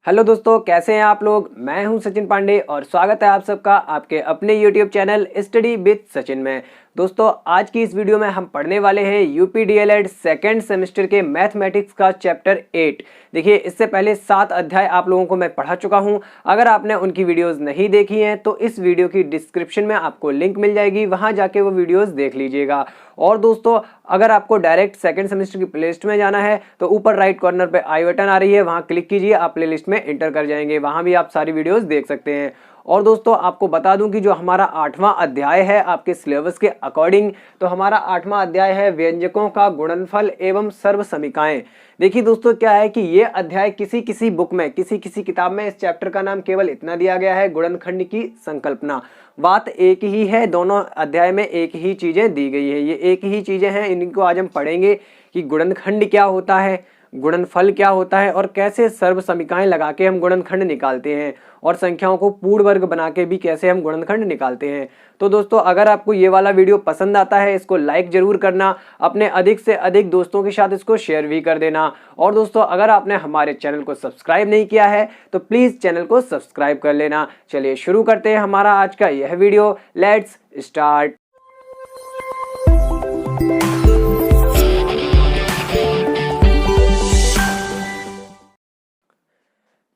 Hello दोस्तों, कैसे हैं आप लोग। मैं हूं सचिन पांडे और स्वागत है आप सबका आपके अपने YouTube channel study with Sachin में। दोस्तों, आज की इस वीडियो में हम पढ़ने वाले हैं यूपी डीएलएड सेकेंड सेमेस्टर के मैथमेटिक्स का चैप्टर 8। देखिए, इससे पहले 7 अध्याय आप लोगों को मैं पढ़ा चुका हूं। अगर आपने उनकी वीडियोस नहीं देखी हैं तो इस वीडियो की डिस्क्रिप्शन में आपको लिंक मिल जाएगी, वहां जाके वो वीडियोस देख लीजिएगा। और दोस्तों, अगर आपको डायरेक्ट सेकंड सेमेस्टर की प्लेलिस्ट में जाना है तो ऊपर राइट कॉर्नर पे आई बटन आ रही है, वहां क्लिक कीजिए, आप प्लेलिस्ट में एंटर कर जाएंगे, वहां भी आप सारी वीडियोस देख सकते हैं। और दोस्तों, आपको बता दूं कि जो हमारा 8वां अध्याय है आपके सिलेबस के अकॉर्डिंग, तो हमारा 8वां अध्याय है व्यंजकों का गुणनफल एवं सर्वसमीकाएं। देखिए दोस्तों, क्या है कि ये अध्याय किसी बुक में किसी किताब में इस चैप्टर का नाम केवल इतना दिया गया है, गुणनखंड की संकल्पना। बात एक ही है, दोनों अध्याय में एक ही चीजें दी गई है, ये एक ही चीजें हैं। इनको आज हम पढ़ेंगे कि गुणनखंड क्या होता है, गुणनफल क्या होता है और कैसे सर्वसमीकाएं लगा के हम गुणनखंड निकालते हैं, और संख्याओं को पूर्ण वर्ग बना के भी कैसे हम गुणनखंड निकालते हैं। तो दोस्तों, अगर आपको ये वाला वीडियो पसंद आता है, इसको लाइक जरूर करना, अपने अधिक से अधिक दोस्तों के साथ इसको शेयर भी कर देना। और दोस्तों, अगर आपने हमारे चैनल को सब्सक्राइब नहीं किया है तो प्लीज चैनल को सब्सक्राइब कर लेना। चलिए शुरू करते हैं हमारा आज का यह वीडियो। Let's start.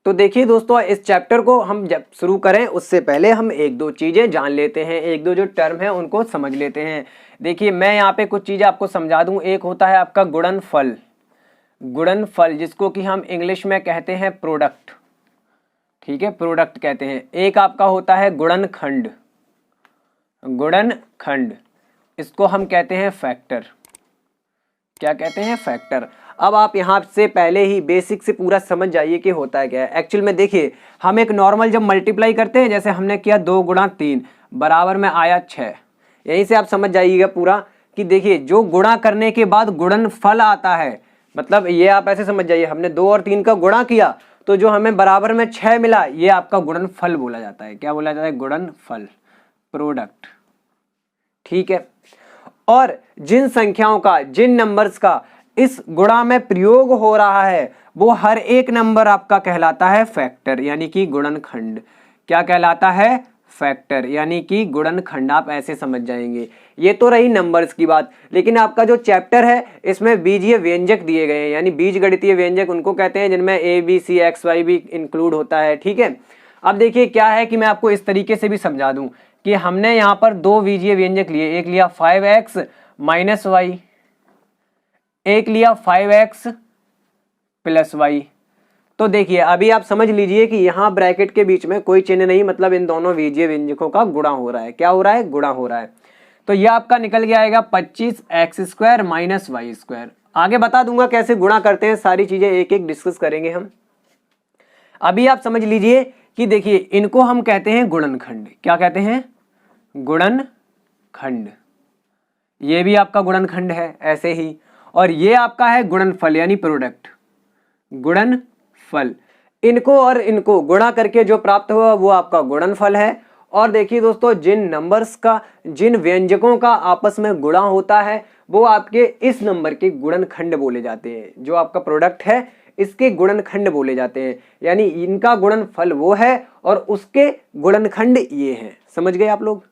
तो देखिए दोस्तों, इस चैप्टर को हम जब शुरू करें उससे पहले हम एक दो चीजें जान लेते हैं, एक दो जो टर्म है उनको समझ लेते हैं। देखिए, मैं यहाँ पे कुछ चीजें आपको समझा दूं। एक होता है आपका गुणनफल, गुणनफल जिसको कि हम इंग्लिश में कहते हैं प्रोडक्ट, ठीक है, प्रोडक्ट कहते हैं। एक आपका होता है गुणनखंड, गुणनखंड इसको हम कहते हैं फैक्टर। क्या कहते हैं? फैक्टर। अब आप यहाँ से पहले ही बेसिक से पूरा समझ जाइए कि होता है क्या है। एक्चुअल में देखिए, हम एक नॉर्मल जब मल्टीप्लाई करते हैं, जैसे हमने किया 2 गुणा 3 बराबर में आया 6, यहीं से आप समझ जाइएगा पूरा कि देखिए, जो गुणा करने के बाद गुणनफल आता है, मतलब ये आप ऐसे समझ जाइए, हमने 2 और 3 का गुणा किया तो जो हमें बराबर में 6 मिला, ये आपका गुणनफल बोला जाता है। क्या बोला जाता है? गुणनफल, प्रोडक्ट, ठीक है। और जिन संख्याओं का, जिन नंबर्स का इस गुणा में प्रयोग हो रहा है, वो हर एक नंबर आपका कहलाता है फैक्टर, यानी कि गुणनखंड। क्या कहलाता है? फैक्टर, यानी कि गुणनखंड। आप ऐसे समझ जाएंगे। ये तो रही नंबर्स की बात, लेकिन आपका जो चैप्टर है इसमें बीजीय व्यंजक दिए गए हैं, यानी बीजगणितीय व्यंजक उनको कहते हैं, जिनमें A B C X Y भी इंक्लूड होता है, ठीक है। अब देखिए क्या है कि मैं आपको इस तरीके से भी समझा दूं कि हमने यहाँ पर 2 बीजीय व्यंजक लिए, एक लिया 5x माइनस वाई, एक लिया 5x प्लस वाई। तो देखिए, अभी आप समझ लीजिए कि यहाँ ब्रैकेट के बीच में कोई चिन्ह नहीं, मतलब इन दोनों बीजीय व्यंजकों का गुणा हो रहा है। क्या हो रहा है? गुणा हो रहा है। तो यह आपका निकल के आएगा 25x² माइनस y²। आगे बता दूंगा कैसे गुणा करते हैं, सारी चीजें एक एक डिस्कस करेंगे हम। अभी आप समझ लीजिए कि देखिए, इनको हम कहते हैं गुणनखंड। क्या कहते हैं? गुणनखंड। ये भी आपका गुणनखंड है ऐसे ही, और ये आपका है गुणनफल, यानी प्रोडक्ट, गुणनफल। इनको और इनको गुणा करके जो प्राप्त हुआ वो आपका गुणनफल है। और देखिए दोस्तों, जिन नंबर्स का, जिन व्यंजकों का आपस में गुणा होता है, वो आपके इस नंबर के गुणनखंड बोले जाते हैं। जो आपका प्रोडक्ट है इसके गुणनखंड बोले जाते हैं, यानी इनका गुणनफल वो है और उसके गुणनखंड ये हैं। समझ गए आप लोग?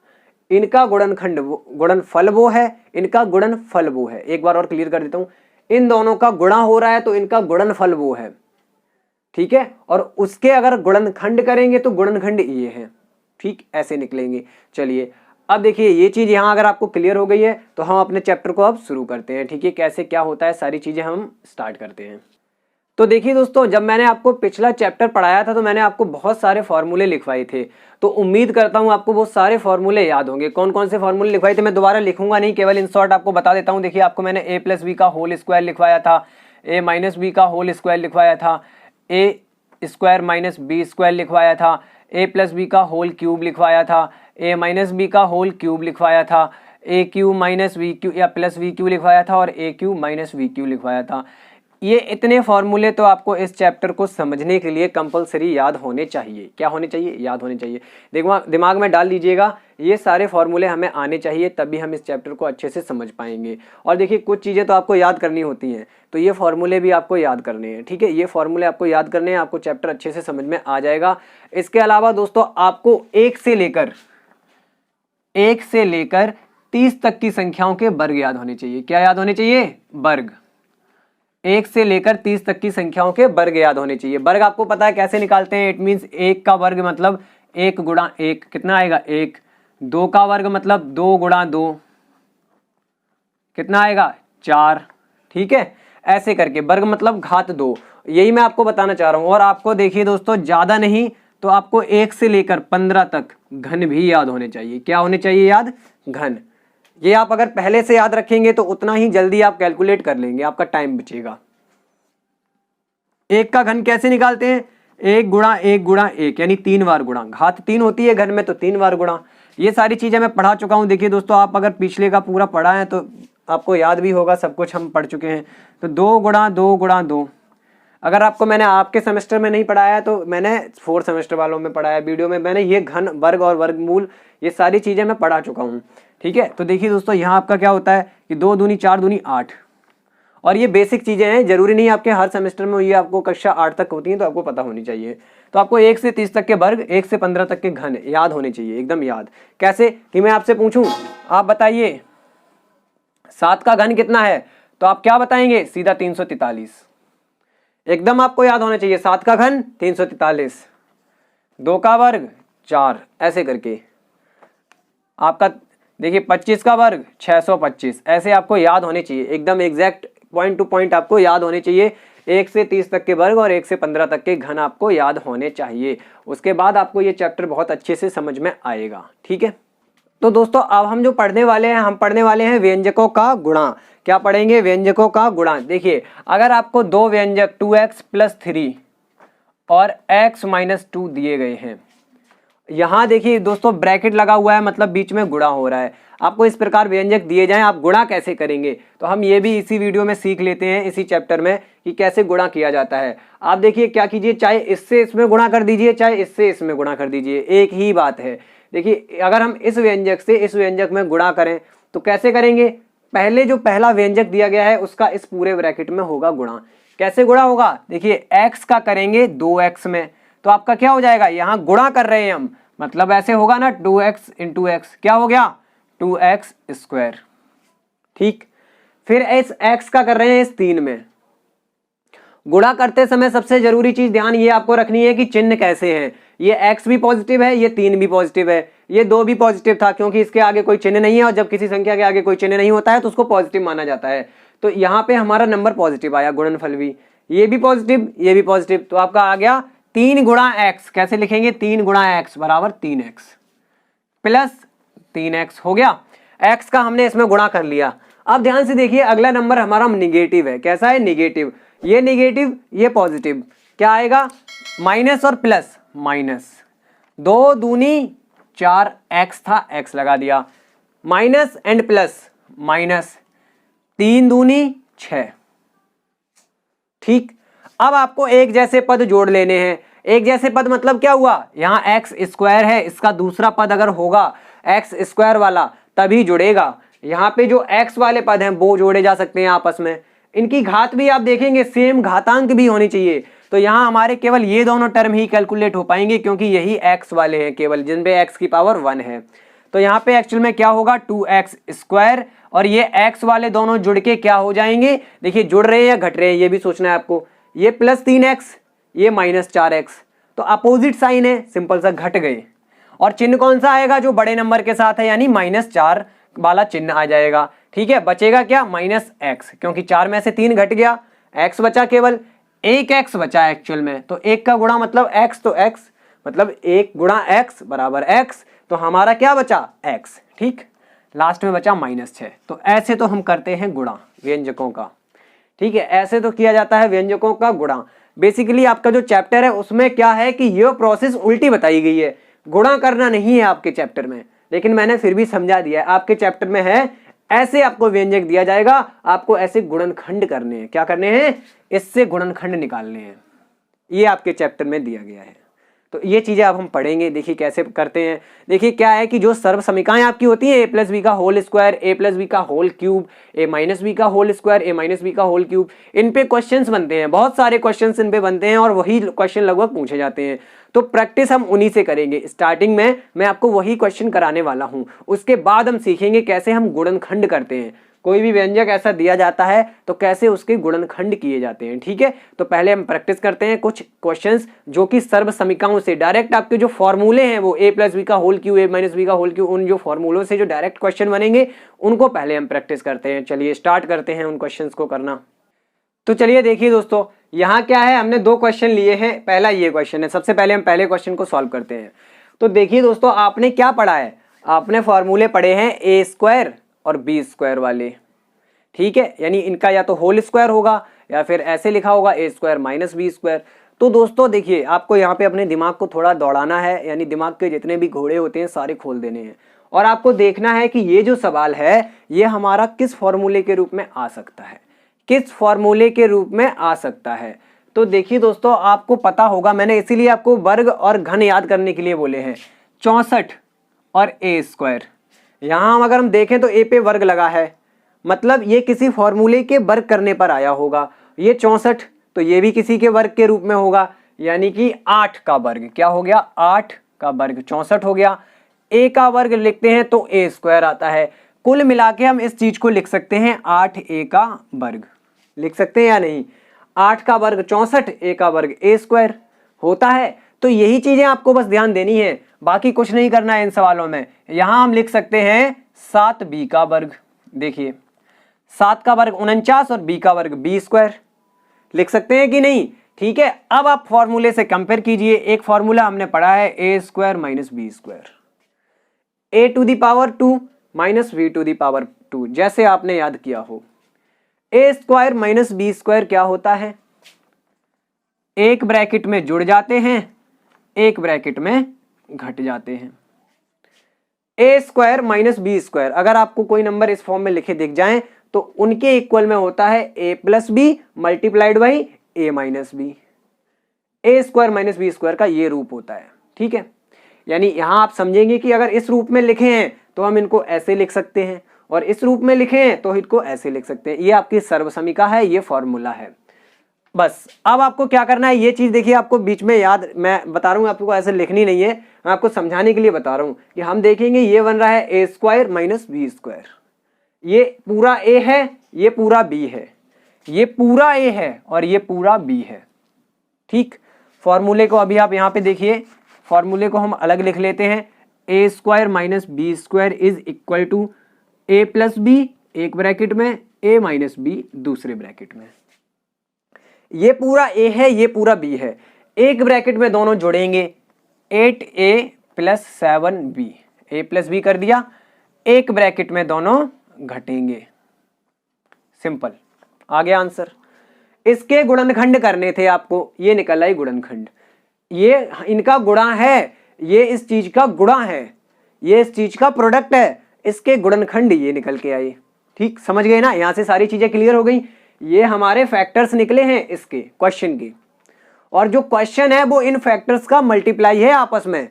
इनका गुणनखंड गुणनफल वो है, इनका गुणनफल वो है। एक बार और क्लियर कर देता हूं, इन दोनों का गुणा हो रहा है तो इनका गुणनफल वो है, ठीक है, और उसके अगर गुणनखंड करेंगे तो गुणनखंड ये है, ठीक, ऐसे निकलेंगे। चलिए, अब देखिए, ये चीज यहां अगर आपको क्लियर हो गई है तो हम अपने चैप्टर को अब शुरू करते हैं, ठीक है। कैसे क्या होता है सारी चीजें हम स्टार्ट करते हैं। तो देखिए दोस्तों, जब मैंने आपको पिछला चैप्टर पढ़ाया था तो मैंने आपको बहुत सारे फॉर्मूले लिखवाए थे, तो उम्मीद करता हूं आपको वो सारे फॉर्मूले याद होंगे। कौन कौन से फॉर्मूले लिखवाए थे मैं दोबारा लिखूंगा नहीं, केवल इन शॉर्ट आपको बता देता हूं। देखिए, आपको मैंने a प्लस बी का होल स्क्वायर लिखवाया था, a माइनस बी का होल स्क्वायर लिखवाया था, a square minus B square लिखवाया था, a प्लस बी का होल क्यूब लिखवाया था, a माइनस बी का होल क्यूब लिखवाया था, a cube minus B cube या प्लस वी क्यू लिखवाया था, और a cube minus B cube लिखवाया था। ये इतने फॉर्मूले तो आपको इस चैप्टर को समझने के लिए कंपलसरी याद होने चाहिए। क्या होने चाहिए? याद होने चाहिए। दिमाग में डाल लीजिएगा, ये सारे फॉर्मूले हमें आने चाहिए, तभी हम इस चैप्टर को अच्छे से समझ पाएंगे। और देखिए कुछ चीज़ें तो आपको याद करनी होती हैं, तो ये फॉर्मूले भी आपको याद करने हैं, ठीक है। ये फॉर्मूले आपको याद करने हैं, आपको चैप्टर अच्छे से समझ में आ जाएगा। इसके अलावा दोस्तों आपको 1 से लेकर 30 तक की संख्याओं के वर्ग याद होने चाहिए। क्या याद होने चाहिए? वर्ग। 1 से लेकर 30 तक की संख्याओं के वर्ग याद होने चाहिए। वर्ग आपको पता है कैसे निकालते हैं? इट मीन्स 1 का वर्ग मतलब 1 गुणा 1 कितना आएगा? 1। 2 का वर्ग मतलब 2 गुणा 2 कितना आएगा? 4। ठीक है, ऐसे करके वर्ग मतलब घात 2। यही मैं आपको बताना चाह रहा हूं। और आपको देखिए दोस्तों, ज्यादा नहीं तो आपको 1 से लेकर 15 तक घन भी याद होने चाहिए। क्या होने चाहिए याद? घन। ये आप अगर पहले से याद रखेंगे तो उतना ही जल्दी आप कैलकुलेट कर लेंगे, आपका टाइम बचेगा। 1 का घन कैसे निकालते हैं? 1 गुणा 1 गुणा 1 यानी 3 बार गुणा। घात 3 होती है घन में, तो 3 बार गुणा। ये सारी चीजें मैं पढ़ा चुका हूं। देखिए दोस्तों, आप अगर पिछले का पूरा पढ़ा है तो आपको याद भी होगा, सब कुछ हम पढ़ चुके हैं। तो 2 गुणा 2 गुणा 2। अगर आपको मैंने आपके सेमेस्टर में नहीं पढ़ाया है तो मैंने 4 सेमेस्टर वालों में पढ़ाया, वीडियो में मैंने ये घन, वर्ग और वर्गमूल ये सारी चीजें मैं पढ़ा चुका हूँ, ठीक है। तो देखिए दोस्तों, यहाँ आपका क्या होता है कि 2 दूनी 4 दूनी 8। और ये बेसिक चीजें हैं, जरूरी नहीं आपके हर सेमेस्टर में ये आपको कक्षा 8 तक होती हैं, तो आपको पता होनी चाहिए। तो आपको 1 से 30 तक के वर्ग, 1 से 15 तक के घन याद होने चाहिए, एकदम याद। कैसे कि मैं आपसे पूछूं, आप बताइए 7 का घन कितना है, तो आप क्या बताएंगे? सीधा 343। एकदम आपको याद होना चाहिए। 7 का घन 343, 2 का वर्ग 4, ऐसे करके आपका देखिए 25 का वर्ग 625, ऐसे आपको याद होने चाहिए। एकदम एग्जैक्ट पॉइंट टू पॉइंट आपको याद होने चाहिए। 1 से 30 तक के वर्ग और 1 से 15 तक के घन आपको याद होने चाहिए। उसके बाद आपको ये चैप्टर बहुत अच्छे से समझ में आएगा, ठीक है। तो दोस्तों अब हम जो पढ़ने वाले हैं, हम पढ़ने वाले हैं व्यंजकों का गुणा। क्या पढ़ेंगे? व्यंजकों का गुणा। देखिए अगर आपको 2 व्यंजक 2x + 3 और x - 2 दिए गए हैं, यहां देखिए दोस्तों ब्रैकेट लगा हुआ है, मतलब बीच में गुणा हो रहा है। आपको इस प्रकार व्यंजक दिए जाएं, आप गुणा कैसे करेंगे? तो हम ये भी इसी वीडियो में सीख लेते हैं, इसी चैप्टर में, कि कैसे गुणा किया जाता है। आप देखिए क्या कीजिए, चाहे इससे इसमें गुणा कर दीजिए, चाहे इससे इसमें गुणा कर दीजिए, एक ही बात है। देखिए अगर हम इस व्यंजक से इस व्यंजक में गुणा करें तो कैसे करेंगे? पहले जो पहला व्यंजक दिया गया है उसका इस पूरे ब्रैकेट में होगा गुणा। कैसे गुणा होगा? देखिए x का करेंगे 2x में, तो आपका क्या हो जाएगा? यहां गुणा कर रहे हैं हम, मतलब ऐसे होगा ना 2x × x, क्या हो गया? 2x²। ठीक, फिर इस x का कर रहे हैं इस 3 में। गुणा करते समय सबसे जरूरी चीज ध्यान ये आपको रखनी है कि चिन्ह कैसे हैं। ये x भी पॉजिटिव है, ये 3 भी पॉजिटिव है, ये 2 भी पॉजिटिव था क्योंकि इसके आगे कोई चिन्ह नहीं है, और जब किसी संख्या के आगे कोई चिन्ह नहीं होता है तो उसको पॉजिटिव माना जाता है। तो यहाँ पे हमारा नंबर पॉजिटिव आया, गुणनफल भी, ये भी पॉजिटिव, ये भी पॉजिटिव, तो आपका आ गया 3 गुणा x। कैसे लिखेंगे? 3 गुणा x बराबर 3x प्लस 3x हो गया। x का हमने इसमें गुणा कर लिया। अब ध्यान से देखिए, अगला नंबर हमारा निगेटिव है। कैसा है? निगेटिव। ये निगेटिव, ये पॉजिटिव, क्या आएगा? माइनस और प्लस, माइनस 2 दूनी 4, x था x लगा दिया, माइनस एंड प्लस, माइनस 3 दूनी 6। ठीक, अब आपको एक जैसे पद जोड़ लेने हैं। एक जैसे पद मतलब क्या हुआ? यहाँ x² है, इसका दूसरा पद अगर होगा x² वाला तभी जुड़ेगा। यहाँ पे जो x वाले पद हैं वो जोड़े जा सकते हैं आपस में। इनकी घात भी आप देखेंगे सेम घातांक भी होनी चाहिए। तो यहाँ हमारे केवल ये दोनों टर्म ही कैलकुलेट हो पाएंगे क्योंकि यही x वाले हैं केवल, जिनपे x की पावर 1 है। तो यहाँ पे एक्चुअल में क्या होगा? 2x² और ये x वाले दोनों जुड़ के क्या हो जाएंगे? देखिए जुड़ रहे हैं या घट रहे हैं, ये भी सोचना है आपको। ये प्लस 3x, ये माइनस 4x, तो अपोजिट साइन है, सिंपल सा घट गए। और चिन्ह कौन सा आएगा? जो बड़े नंबर के साथ है, यानी -4 वाला चिन्ह आ जाएगा। ठीक है, बचेगा क्या? -x, क्योंकि 4 में से 3 घट गया, x बचा, केवल 1x बचा एक्चुअल में। तो 1 का गुणा मतलब x, तो x मतलब 1 गुणा x बराबर x, तो हमारा क्या बचा? x। ठीक, लास्ट में बचा -6। तो ऐसे तो हम करते हैं गुणा व्यंजकों का। ठीक है, ऐसे तो किया जाता है व्यंजकों का गुणा। बेसिकली आपका जो चैप्टर है उसमें क्या है कि ये प्रोसेस उल्टी बताई गई है, गुणा करना नहीं है आपके चैप्टर में, लेकिन मैंने फिर भी समझा दिया है। आपके चैप्टर में है ऐसे आपको व्यंजक दिया जाएगा, आपको ऐसे गुणनखंड करने हैं। क्या करने हैं? इससे गुणनखंड निकालने हैं, ये आपके चैप्टर में दिया गया है। तो ये चीज़ें अब हम पढ़ेंगे। देखिए कैसे करते हैं। देखिए क्या है कि जो सर्व समीकरण आपकी होती है ए प्लस बी का होल स्क्वायर, ए प्लस बी का होल क्यूब, ए माइनस बी का होल स्क्वायर, ए माइनस बी का होल क्यूब, इन पे क्वेश्चंस बनते हैं, बहुत सारे क्वेश्चंस इन पे बनते हैं और वही क्वेश्चन लगभग पूछे जाते हैं। तो प्रैक्टिस हम उन्हीं से करेंगे। स्टार्टिंग में मैं आपको वही क्वेश्चन कराने वाला हूँ, उसके बाद हम सीखेंगे कैसे हम गुणनखंड करते हैं। कोई भी व्यंजक ऐसा दिया जाता है तो कैसे उसके गुणनखंड किए जाते हैं। ठीक है, तो पहले हम प्रैक्टिस करते हैं कुछ क्वेश्चंस जो कि सर्व समीकरणों से डायरेक्ट आपके जो फॉर्मूले हैं वो ए प्लस बी का होल क्यू, ए माइनस बी का होल क्यू, उन जो फॉर्मूलों से जो डायरेक्ट क्वेश्चन बनेंगे उनको पहले हम प्रैक्टिस करते हैं। चलिए स्टार्ट करते हैं उन क्वेश्चंस को करना। तो चलिए देखिए दोस्तों, यहाँ क्या है, हमने दो क्वेश्चन लिए हैं। पहला ये क्वेश्चन है, सबसे पहले हम पहले क्वेश्चन को सॉल्व करते हैं। तो देखिए दोस्तों, आपने क्या पढ़ा है, आपने फॉर्मूले पढ़े हैं ए स्क्वायर और बी स्क्वायर वाले। ठीक है, यानी इनका या तो होल स्क्वायर होगा या फिर ऐसे लिखा होगा ए स्क्वायर माइनस बी स्क्वायर। तो दोस्तों देखिए, आपको यहाँ पे अपने दिमाग को थोड़ा दौड़ाना है, यानी दिमाग के जितने भी घोड़े होते हैं सारे खोल देने हैं और आपको देखना है कि ये जो सवाल है ये हमारा किस फॉर्मूले के रूप में आ सकता है, किस फॉर्मूले के रूप में आ सकता है। तो देखिए दोस्तों, आपको पता होगा, मैंने इसीलिए आपको वर्ग और घन याद करने के लिए बोले हैं। 64 और ए स्क्वायर, यहाँ अगर हम देखें तो ए पे वर्ग लगा है, मतलब ये किसी फॉर्मूले के वर्ग करने पर आया होगा। ये 64 तो ये भी किसी के वर्ग के रूप में होगा, यानी कि 8 का वर्ग। क्या हो गया, 8 का वर्ग 64 हो गया। ए का वर्ग लिखते हैं तो ए स्क्वायर आता है। कुल मिला के हम इस चीज को लिख सकते हैं 8 ए का वर्ग, लिख सकते हैं या नहीं। 8 का वर्ग 64, ए का वर्ग ए स्क्वायर होता है। तो यही चीजें आपको बस ध्यान देनी है, बाकी कुछ नहीं करना है इन सवालों में। यहां हम लिख सकते हैं 7 बी का वर्ग। देखिए 7 का वर्ग 49 और बी का वर्ग बी स्क्वायर, लिख सकते हैं कि नहीं। ठीक है, अब आप फॉर्मूले से कंपेयर कीजिए। एक फॉर्मूला हमने पढ़ा है A square minus B square, A to the power 2 minus B to the power 2, जैसे आपने याद किया हो। A square minus B square क्या होता है, एक ब्रैकेट में जुड़ जाते हैं, एक ब्रैकेट में घट जाते हैं। A square minus B square, अगर आपको कोई नंबर इस फॉर्म में लिखे दिख जाएं तो उनके इक्वल में होता है A plus B multiplied by A minus B. A square minus B square का ये रूप होता है। ठीक है, यानी यहां आप समझेंगे कि अगर इस रूप में लिखे हैं तो हम इनको ऐसे लिख सकते हैं और इस रूप में लिखे हैं तो इनको ऐसे लिख सकते हैं। ये आपकी सर्वसमीका है, ये फॉर्मूला है। बस अब आपको क्या करना है, ये चीज देखिए आपको बीच में याद, मैं बता रहा हूं आपको ऐसे लिखनी नहीं है, मैं आपको समझाने के लिए बता रहा हूं कि हम देखेंगे ये बन रहा है A square minus B square. ये पूरा ए है, ये पूरा बी है, ये पूरा ए है और ये पूरा बी है। ठीक, फॉर्मूले को अभी आप यहां पे देखिए, फॉर्मूले को हम अलग लिख लेते हैं। A square minus B square is equal to A plus B एक ब्रैकेट में, ए माइनस बी दूसरे ब्रैकेट में। ये पूरा ए है, ये पूरा बी है, एक ब्रैकेट में दोनों जुड़ेंगे 8a प्लस 7b, ए प्लस बी कर दिया, एक ब्रैकेट में दोनों घटेंगे। सिंपल, आ गया आंसर। इसके गुणनखंड करने थे आपको, ये निकल आई गुणनखंड। ये इनका गुणा है, ये इस चीज का गुणा है, ये इस चीज का प्रोडक्ट है, इसके गुणनखंड ये निकल के आए। ठीक, समझ गए ना, यहां से सारी चीजें क्लियर हो गई। ये हमारे फैक्टर्स निकले हैं इसके क्वेश्चन के, और जो क्वेश्चन है वो इन फैक्टर्स का मल्टीप्लाई है आपस में।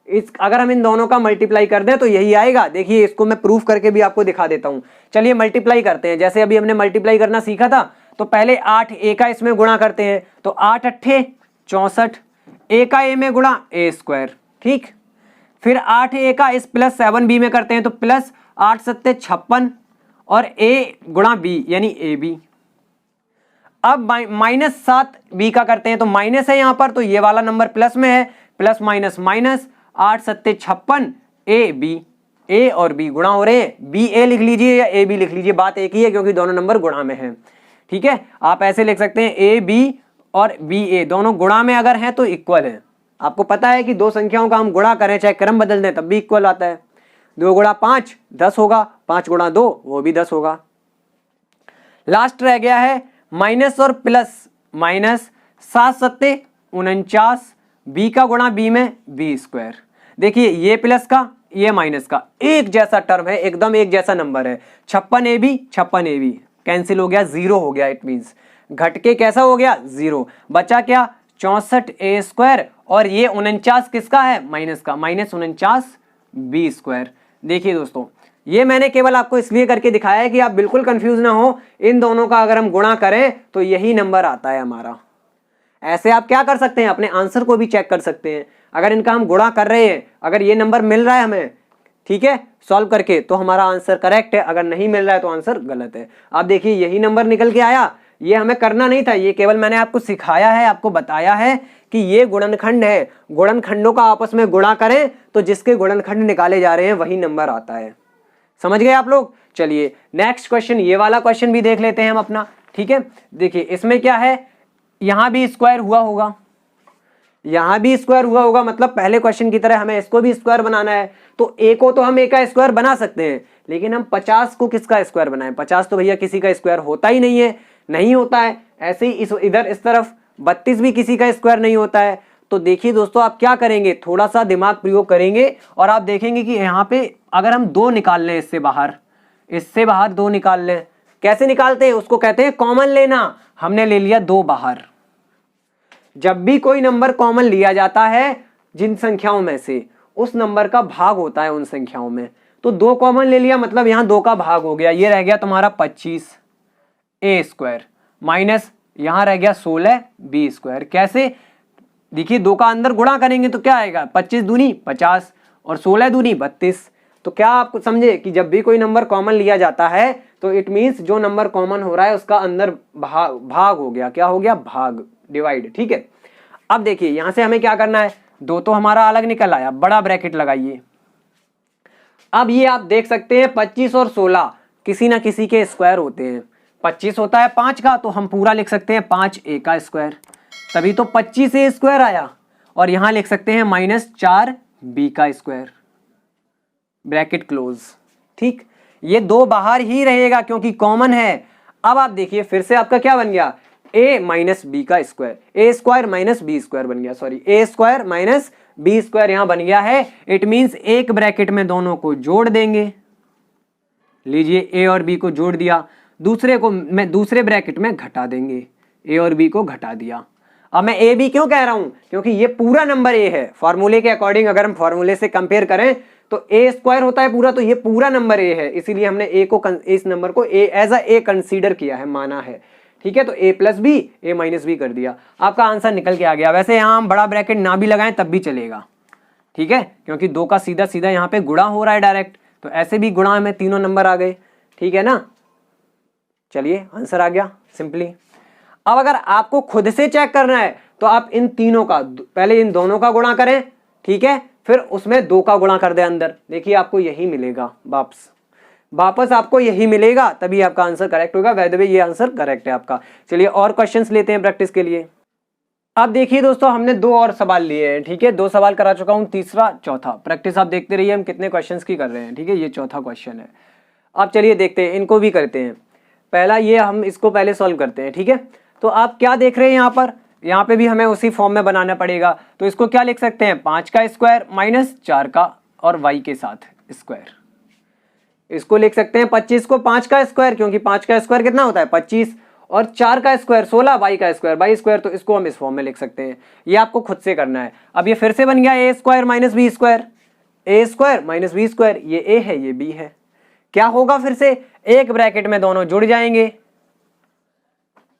इस अगर हम इन दोनों का मल्टीप्लाई कर दें तो यही आएगा। देखिए इसको मैं प्रूफ करके भी आपको दिखा देता हूं। चलिए मल्टीप्लाई करते हैं। जैसे अभी हमने मल्टीप्लाई करना सीखा था, तो पहले 8 ए का इसमें गुणा करते हैं, तो 8 अट्ठे 64, ए का ए में गुणा ए स्क्वायर। ठीक, फिर 8 ए का इस प्लस 7b में करते हैं, तो प्लस 8 सत्ते 56 और ए गुणा बी यानी ए बी। अब माइनस 7b का करते हैं, तो माइनस है यहां पर, तो ये वाला नंबर प्लस में है, प्लस माइनस माइनस 8 सत्ते 56 ए बी, ए और बी गुणा हो रहे हैं, बी ए लिख लीजिए या ए बी लिख लीजिए, बात एक ही है क्योंकि दोनों नंबर गुणा में हैं। ठीक है, आप ऐसे लिख सकते हैं ए बी और बी ए दोनों गुणा में अगर हैं तो इक्वल है। आपको पता है कि दो संख्याओं का हम गुणा करें चाहे क्रम बदल दें तब भी इक्वल आता है। 2 गुणा 5 10 होगा, 5 गुणा 2 वो भी 10 होगा। लास्ट रह गया है माइनस और प्लस, माइनस 7 सत्ते 49, बी का गुणा बी में बी स्क्वायर। देखिए ये प्लस का ये माइनस का एक जैसा टर्म है, एकदम एक जैसा नंबर है। 56 ए बी कैंसिल हो गया, 0 हो गया, इट मीन्स घट के कैसा हो गया 0, बचा क्या 64a² और ये 49 किसका है माइनस का, -49b²। देखिए दोस्तों ये मैंने केवल आपको इसलिए करके दिखाया है कि आप बिल्कुल कंफ्यूज ना हो, इन दोनों का अगर हम गुणा करें तो यही नंबर आता है हमारा। ऐसे आप क्या कर सकते हैं, अपने आंसर को भी चेक कर सकते हैं। अगर इनका हम गुणा कर रहे हैं, अगर ये नंबर मिल रहा है हमें, ठीक है, सॉल्व करके, तो हमारा आंसर करेक्ट है, अगर नहीं मिल रहा है तो आंसर गलत है। आप देखिए यही नंबर निकल के आया, ये हमें करना नहीं था, ये केवल मैंने आपको सिखाया है, आपको बताया है कि ये गुणनखंड है, गुणनखंडों का आपस में गुणा करें तो जिसके गुणनखंड निकाले जा रहे हैं वही नंबर आता है। समझ गए आप लोग। चलिए नेक्स्ट क्वेश्चन, ये वाला क्वेश्चन भी देख लेते हैं हम अपना, ठीक है। देखिए इसमें क्या है, यहां भी स्क्वायर हुआ होगा, यहां भी स्क्वायर हुआ होगा, मतलब पहले क्वेश्चन की तरह हमें इसको भी स्क्वायर बनाना है। तो ए को तो हम ए का स्क्वायर बना सकते हैं, लेकिन हम 50 को किसका स्क्वायर बनाएं, 50 तो भैया किसी का स्क्वायर होता ही नहीं है, नहीं होता है। ऐसे ही इधर इस तरफ 32 भी किसी का स्क्वायर नहीं होता है। तो देखिए दोस्तों आप क्या करेंगे, थोड़ा सा दिमाग प्रयोग करेंगे और आप देखेंगे कि यहाँ पे अगर हम 2 निकाल लें, इससे बाहर 2 निकाल लें, कैसे निकालते हैं, उसको कहते हैं कॉमन लेना। हमने ले लिया 2 बाहर। जब भी कोई नंबर कॉमन लिया जाता है जिन संख्याओं में से, उस नंबर का भाग होता है उन संख्याओं में। तो 2 कॉमन ले लिया, मतलब यहां 2 का भाग हो गया, ये रह गया तुम्हारा 25a² माइनस यहां रह गया 16b²। कैसे, देखिए 2 का अंदर गुणा करेंगे तो क्या आएगा, 25 दूनी 50 और 16 दूनी 32। तो क्या आप समझे कि जब भी कोई नंबर कॉमन लिया जाता है तो इट मींस जो नंबर कॉमन हो रहा है उसका अंदर भाग हो गया, क्या हो गया, भाग, डिवाइड, ठीक है। अब देखिए यहां से हमें क्या करना है, 2 तो हमारा अलग निकल आया, बड़ा ब्रैकेट लगाइए। अब ये आप देख सकते हैं 25 और 16 किसी ना किसी के स्क्वायर होते हैं। 25 होता है 5 का, तो हम पूरा लिख सकते हैं 5a का स्क्वायर, तभी तो 25a² आया। और यहां लिख सकते हैं -4b का स्क्वायर, ब्रैकेट क्लोज, ठीक। ये 2 बाहर ही रहेगा क्योंकि कॉमन है। अब आप देखिए फिर से आपका क्या बन गया, a - b का स्क्वायर, a² - b² बन गया, सॉरी a² - b² यहां बन गया है। इट मींस एक ब्रैकेट में दोनों को जोड़ देंगे, लीजिए a और b को जोड़ दिया, दूसरे को मैं दूसरे ब्रैकेट में घटा देंगे, a और b को घटा दिया। अब मैं a b क्यों कह रहा हूं, क्योंकि ये पूरा नंबर a है, फॉर्मूले के अकॉर्डिंग अगर हम फॉर्मूले से कंपेयर करें तो a² होता है पूरा, तो ये पूरा नंबर a है, इसीलिए हमने इस नंबर को एज ए कंसीडर किया है, माना है, ठीक है। तो a + b a - b कर दिया, आपका आंसर निकल के आ गया। वैसे यहां हम बड़ा ब्रैकेट ना भी लगाएं तब भी चलेगा, ठीक है, क्योंकि 2 का सीधा सीधा यहाँ पे गुणा हो रहा है डायरेक्ट, तो ऐसे भी गुणा में तीनों नंबर आ गए, ठीक है ना। चलिए आंसर आ गया सिंपली। अब अगर आपको खुद से चेक करना है तो आप इन तीनों का, पहले इन दोनों का गुणा करें, ठीक है, फिर उसमें 2 का गुणा कर दे अंदर, देखिए आपको यही मिलेगा, वापस आपको यही मिलेगा, तभी आपका आंसर करेक्ट होगा। वैसे भी ये आंसर करेक्ट है आपका। चलिए और क्वेश्चंस लेते हैं प्रैक्टिस के लिए। अब देखिए दोस्तों हमने 2 और सवाल लिए हैं, ठीक है, 2 सवाल करा चुका हूं, तीसरा चौथा प्रैक्टिस आप देखते रहिए हम कितने क्वेश्चंस की कर रहे हैं, ठीक है। ये चौथा क्वेश्चन है। अब चलिए देखते हैं, इनको भी करते हैं। पहला ये हम इसको पहले सॉल्व करते हैं, ठीक है। तो आप क्या देख रहे हैं यहाँ पे भी हमें उसी फॉर्म में बनाना पड़ेगा। तो इसको क्या लिख सकते हैं, 5 का स्क्वायर -4 का और y के साथ स्क्वायर। इसको लिख सकते हैं 25 को 5 का स्क्वायर, क्योंकि 5 का स्क्वायर कितना होता है 25, और 4 का स्क्वायर 16, y का स्क्वायर y², तो इसको हम इस फॉर्म में लिख सकते हैं। ये आपको खुद से करना है। अब ये फिर से बन गया a² - b², a² - b², ये a है ये b है। क्या होगा, फिर से एक ब्रैकेट में दोनों जुड़ जाएंगे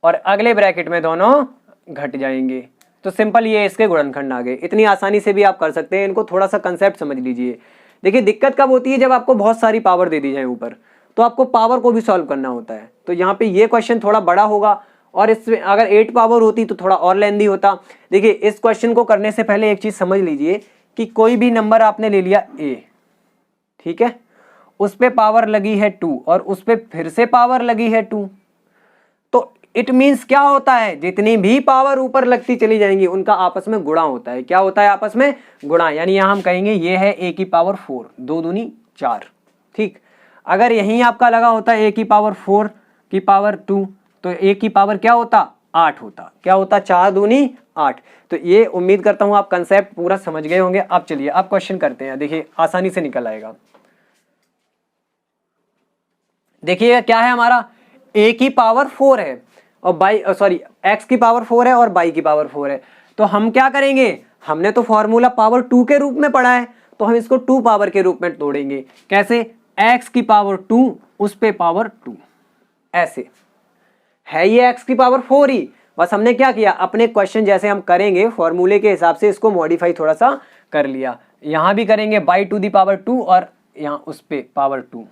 और अगले ब्रैकेट में दोनों घट जाएंगे। तो सिंपल ये इसके गुणनखंड आ गए। इतनी आसानी से भी आप कर सकते हैं, इनको थोड़ा सा कंसेप्ट समझ लीजिए। देखिए दिक्कत कब होती है, जब आपको बहुत सारी पावर दे दी जाए ऊपर, तो आपको पावर को भी सॉल्व करना होता है। तो यहाँ पे ये क्वेश्चन थोड़ा बड़ा होगा, और इसमें अगर 8 पावर होती तो थोड़ा और लेंदी होता। देखिए इस क्वेश्चन को करने से पहले एक चीज समझ लीजिए कि कोई भी नंबर आपने ले लिया a, ठीक है, उस पे पावर लगी है 2 और उस पे फिर से पावर लगी है 2, तो इट मींस क्या होता है, जितनी भी पावर ऊपर लगती चली जाएंगी उनका आपस में गुणा होता है। क्या होता है, आपस में गुणा। यानी यहां हम कहेंगे ये है a की पावर 4, 2 दूनी 4, ठीक। अगर यहीं आपका लगा होता a की पावर 4 की पावर 2, तो a की पावर क्या होता, 8 होता। क्या होता, 4 दूनी 8। तो ये उम्मीद करता हूं आप कंसेप्ट पूरा समझ गए होंगे। अब चलिए अब क्वेश्चन करते हैं, देखिए आसानी से निकल आएगा। देखिए क्या है हमारा, a की पावर 4 है और x की पावर 4 है और y की पावर 4 है। तो हम क्या करेंगे, हमने तो फॉर्मूला पावर 2 के रूप में पढ़ा है, तो हम इसको 2 पावर के रूप में तोड़ेंगे। कैसे, x की पावर 2 उस पे पावर 2, ऐसे है ये x की पावर 4 ही। बस हमने क्या किया, अपने क्वेश्चन जैसे हम करेंगे फॉर्मूले के हिसाब से इसको मॉडिफाई थोड़ा सा कर लिया। यहां भी करेंगे y टू दी पावर 2 और यहां उस पे पावर 2।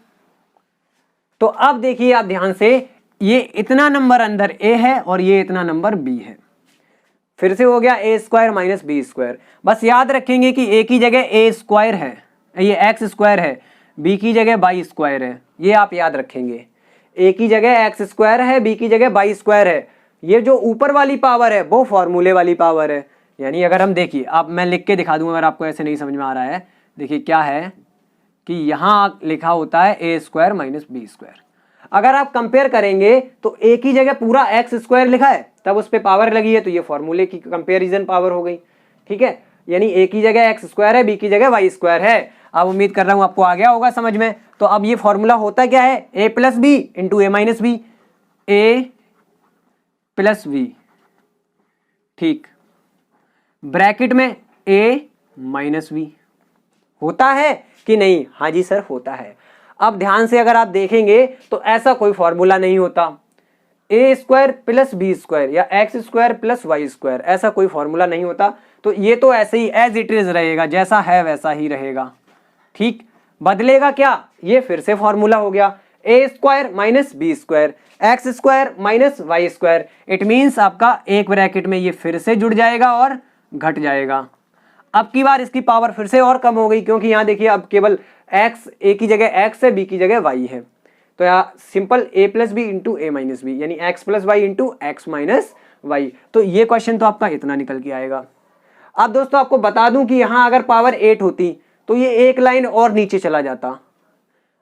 तो अब देखिए आप ध्यान से, ये इतना नंबर अंदर a है और ये इतना नंबर b है। फिर से हो गया a square minus B square. बस याद रखेंगे कि a की जगह a स्क्वायर है, ये x स्क्वायर है, b की जगह y स्क्वायर है, ये आप याद रखेंगे। a की जगह x स्क्वायर है, b की जगह y स्क्वायर है। ये जो ऊपर वाली पावर है वो फॉर्मूले वाली पावर है। यानी अगर हम देखिए, अब मैं लिख के दिखा दूंगा अगर आपको ऐसे नहीं समझ में आ रहा है। देखिए क्या है कि यहाँ लिखा होता है a square minus B square. अगर आप कंपेयर करेंगे तो a की जगह पूरा x स्क्वायर लिखा है, तब उस पर पावर लगी है, तो ये फॉर्मूले की कंपेरिजन पावर हो गई। ठीक है, यानी a की जगह x स्क्वायर है, b की जगह y स्क्वायर है। अब उम्मीद कर रहा हूं आपको आ गया होगा समझ में। तो अब ये फॉर्मूला होता क्या है, a plus B into A minus B, A plus B, ठीक, ब्रैकेट में a माइनस बी। होता है कि नहीं, हाँ जी सर होता है। अब ध्यान से अगर आप देखेंगे तो ऐसा कोई फॉर्मूला नहीं होता, A square plus B square या X square plus Y square, ऐसा कोई फॉर्मूला नहीं होता। तो ये तो ऐसे ही एज इट इज रहेगा, जैसा है वैसा ही रहेगा। ठीक, बदलेगा क्या, ये फिर से फॉर्मूला हो गया, A square minus B square X square minus Y square. It means आपका एक ब्रैकेट में ये फिर से जुड़ जाएगा और घट जाएगा। अब की बार इसकी पावर फिर से और कम हो गई, क्योंकि यहाँ देखिए अब केवल x, a की जगह x है, b की जगह y है। तो यहाँ simple a plus B into A minus B, यानी x plus Y into X minus Y. तो ये क्वेश्चन तो आपका इतना निकल के आएगा। अब दोस्तों आपको बता दूं कि यहाँ अगर पावर 8 होती तो ये एक लाइन और नीचे चला जाता।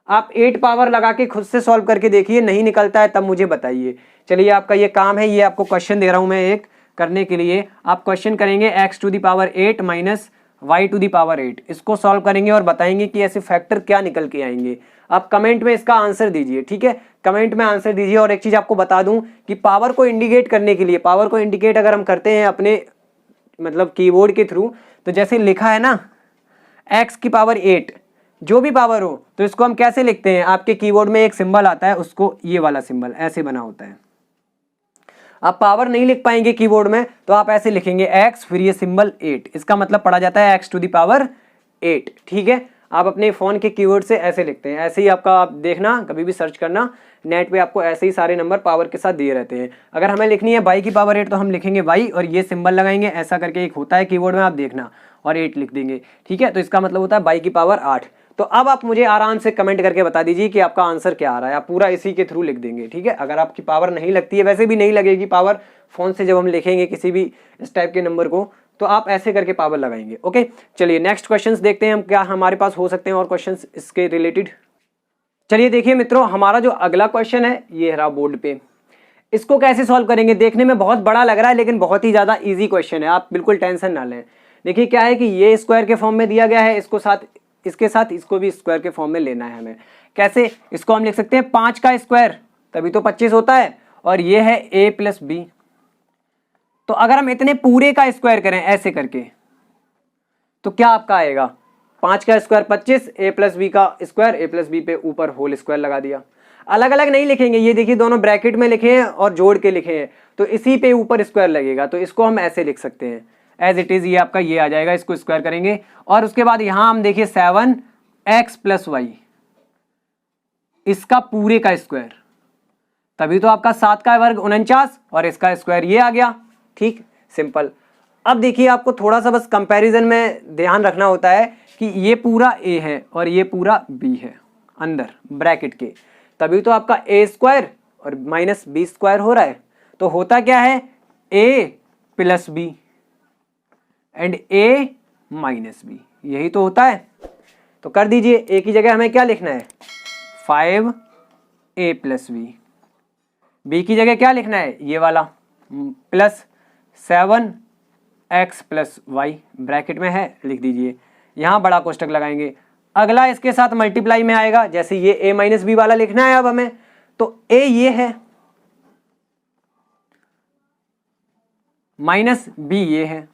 आप 8 पावर लगा के खुद से सॉल्व करके देखिए, नहीं निकलता है तब मुझे बताइए। चलिए आपका ये काम है, ये आपको क्वेश्चन दे रहा हूं मैं एक करने के लिए। आप क्वेश्चन करेंगे x to the power 8 minus y to the power 8, इसको सॉल्व करेंगे और बताएंगे कि ऐसे फैक्टर क्या निकल के आएंगे। आप कमेंट में इसका आंसर दीजिए, ठीक है, कमेंट में आंसर दीजिए। और एक चीज आपको बता दूं कि पावर को इंडिकेट करने के लिए, पावर को इंडिकेट अगर हम करते हैं अपने मतलब कीबोर्ड के थ्रू, तो जैसे लिखा है ना x की पावर 8, जो भी पावर हो, तो इसको हम कैसे लिखते हैं, आपके कीबोर्ड में एक सिंबल आता है, उसको ये वाला सिंबल ऐसे बना होता है। आप पावर नहीं लिख पाएंगे कीबोर्ड में, तो आप ऐसे लिखेंगे x फिर ये सिंबल 8, इसका मतलब पढ़ा जाता है x टू दी पावर 8। ठीक है, आप अपने फोन के कीबोर्ड से ऐसे लिखते हैं। ऐसे ही आपका आप देखना, कभी भी सर्च करना नेट पे, आपको ऐसे ही सारे नंबर पावर के साथ दिए रहते हैं। अगर हमें लिखनी है y की पावर 8 तो हम लिखेंगे y और ये सिंबल लगाएंगे, ऐसा करके एक होता है कीबोर्ड में, आप देखना, और 8 लिख देंगे। ठीक है, तो इसका मतलब होता है y की पावर 8। तो अब आप मुझे आराम से कमेंट करके बता दीजिए कि आपका आंसर क्या आ रहा है। आप पूरा इसी के थ्रू लिख देंगे। ठीक है, अगर आपकी पावर नहीं लगती है, वैसे भी नहीं लगेगी पावर फोन से, जब हम लिखेंगे किसी भी इस टाइप के नंबर को, तो आप ऐसे करके पावर लगाएंगे। ओके, चलिए नेक्स्ट क्वेश्चंस देखते हैं हम, क्या हमारे पास हो सकते हैं और क्वेश्चंस इसके रिलेटेड। चलिए देखिए मित्रों, हमारा जो अगला क्वेश्चन है ये रहा बोर्ड पे। इसको कैसे सॉल्व करेंगे, देखने में बहुत बड़ा लग रहा है लेकिन बहुत ही ज्यादा ईजी क्वेश्चन है, आप बिल्कुल टेंशन ना लें। देखिए क्या है कि ये स्क्वायर के फॉर्म में दिया गया है, इसके साथ इसको भी स्क्वायर के फॉर्म में लेना है हमें। कैसे, इसको हम लिख सकते हैं 5 का स्क्वायर, तभी तो 25 होता है, और ये है a प्लस बी। तो अगर हम इतने पूरे का स्क्वायर करें ऐसे करके, तो क्या आपका आएगा, 5 का स्क्वायर 25, a प्लस बी का स्क्वायर, a प्लस बी पे ऊपर होल स्क्वायर लगा दिया। अलग अलग नहीं लिखेंगे, ये देखिए दोनों ब्रैकेट में लिखे हैं और जोड़ के लिखे हैं, तो इसी पे ऊपर स्क्वायर लगेगा। तो इसको हम ऐसे लिख सकते हैं एज इट इज, ये आपका ये आ जाएगा, इसको स्क्वायर करेंगे। और उसके बाद यहां हम देखिए 7x प्लस वाई, इसका पूरे का स्क्वायर, तभी तो आपका 7 का वर्ग 49 और इसका स्क्वायर ये आ गया। ठीक, सिंपल। अब देखिए आपको थोड़ा सा बस कंपैरिजन में ध्यान रखना होता है कि ये पूरा a है और ये पूरा b है अंदर ब्रैकेट के, तभी तो आपका a स्क्वायर और माइनस b स्क्वायर हो रहा है। तो होता क्या है, a plus b and a minus b, यही तो होता है। तो कर दीजिए, a की जगह हमें क्या लिखना है, 5a प्लस b, b की जगह क्या लिखना है, ये वाला plus 7x plus Y, bracket में है, लिख दीजिए। यहां बड़ा कोष्टक लगाएंगे, अगला इसके साथ मल्टीप्लाई में आएगा, जैसे ये a माइनस बी वाला लिखना है अब हमें, तो a ये है माइनस बी ये है,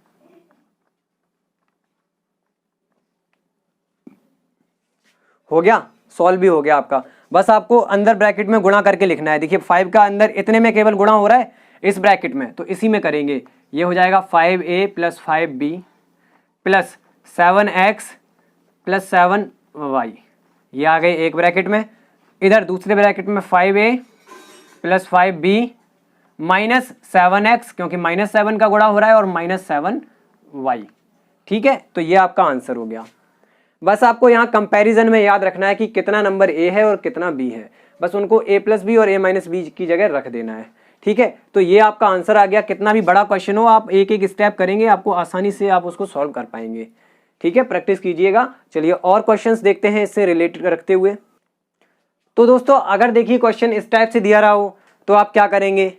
हो गया, सॉल्व भी हो गया आपका। बस आपको अंदर ब्रैकेट में गुणा करके लिखना है। देखिए 5 का अंदर इतने में केवल गुणा हो रहा है इस ब्रैकेट में, तो इसी में करेंगे। ये हो जाएगा 5a plus 5b plus 7x plus 7y, ये आ गए एक ब्रैकेट में। इधर दूसरे ब्रैकेट में 5a plus 5b minus 7x, क्योंकि माइनस 7 का गुणा हो रहा है, और माइनस 7y। ठीक है, तो ये आपका आंसर हो गया। बस आपको यहाँ कंपैरिजन में याद रखना है कि कितना नंबर a है और कितना b है, बस उनको a प्लस बी और a माइनस बी की जगह रख देना है। ठीक है, तो ये आपका आंसर आ गया। कितना भी बड़ा क्वेश्चन हो, आप एक एक स्टेप करेंगे, आपको आसानी से आप उसको सॉल्व कर पाएंगे। ठीक है, प्रैक्टिस कीजिएगा। चलिए और क्वेश्चंस देखते हैं इससे रिलेटेड रखते हुए। तो दोस्तों अगर देखिए क्वेश्चन इस टाइप से दिया रहा हो तो आप क्या करेंगे,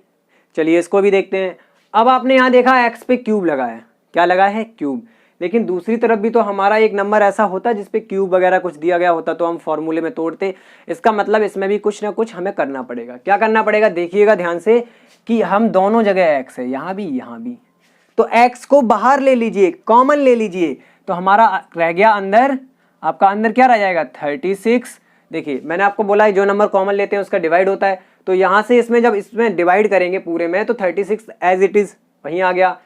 चलिए इसको भी देखते हैं। अब आपने यहाँ देखा x पे क्यूब लगा है, क्या लगा है, क्यूब। लेकिन दूसरी तरफ भी तो हमारा एक नंबर ऐसा होता जिसपे क्यूब वगैरह कुछ दिया गया होता, तो हम फॉर्मूले में तोड़ते। इसका मतलब इसमें भी कुछ ना कुछ हमें करना पड़ेगा। क्या करना पड़ेगा, देखिएगा ध्यान से कि हम दोनों जगह x है, यहाँ भी, तो x को बाहर ले लीजिए, कॉमन ले लीजिए, तो हमारा रह गया अंदर, आपका अंदर क्या रह जाएगा 36। देखिए मैंने आपको बोला है जो नंबर कॉमन लेते हैं उसका डिवाइड होता है, तो यहाँ से इसमें जब इसमें डिवाइड करेंगे पूरे में, तो 36 एज इट इज वहीं आ गया।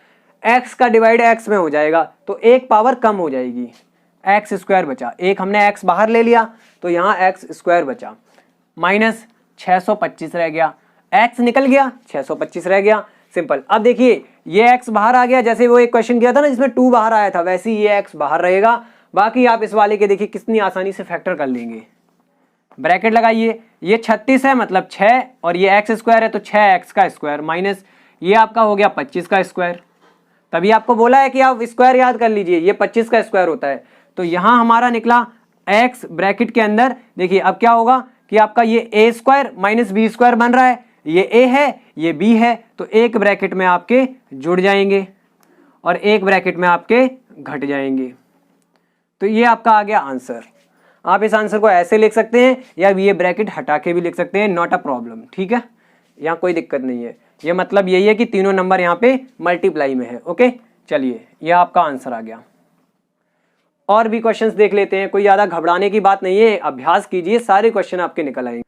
x का डिवाइड x में हो जाएगा, तो एक पावर कम हो जाएगी, एक्स स्क्वायर बचा। एक हमने x बाहर ले लिया तो यहाँ एक्स स्क्वायर बचा, माइनस 625 रह गया, x निकल गया, 625 रह गया, सिंपल। अब देखिए ये x बाहर आ गया, जैसे वो एक क्वेश्चन किया था ना जिसमें 2 बाहर आया था, वैसे ही ये x बाहर रहेगा। बाकी आप इस वाले के देखिए कितनी आसानी से फैक्टर कर लेंगे। ब्रैकेट लगाइए, ये 36 है मतलब 6, और ये एक्स स्क्वायर है तो 6x का स्क्वायर, माइनस ये आपका हो गया 25 का स्क्वायर। तभी आपको बोला है कि आप स्क्वायर याद कर लीजिए, ये 25 का स्क्वायर होता है। तो यहाँ हमारा निकला x ब्रैकेट के अंदर। देखिए अब क्या होगा कि आपका ये a square minus B square बन रहा है, ये a है ये b है, तो एक ब्रैकेट में आपके जुड़ जाएंगे और एक ब्रैकेट में आपके घट जाएंगे। तो ये आपका आ गया आंसर। आप इस आंसर को ऐसे लिख सकते हैं या ये ब्रैकेट हटा के भी लिख सकते हैं, नॉट अ प्रॉब्लम। ठीक है, यहाँ कोई दिक्कत नहीं है। ये मतलब यही है कि तीनों नंबर यहाँ पे मल्टीप्लाई में है। ओके, चलिए ये आपका आंसर आ गया। और भी क्वेश्चंस देख लेते हैं, कोई ज़्यादा घबराने की बात नहीं है, अभ्यास कीजिए, सारे क्वेश्चन आपके निकल आएंगे।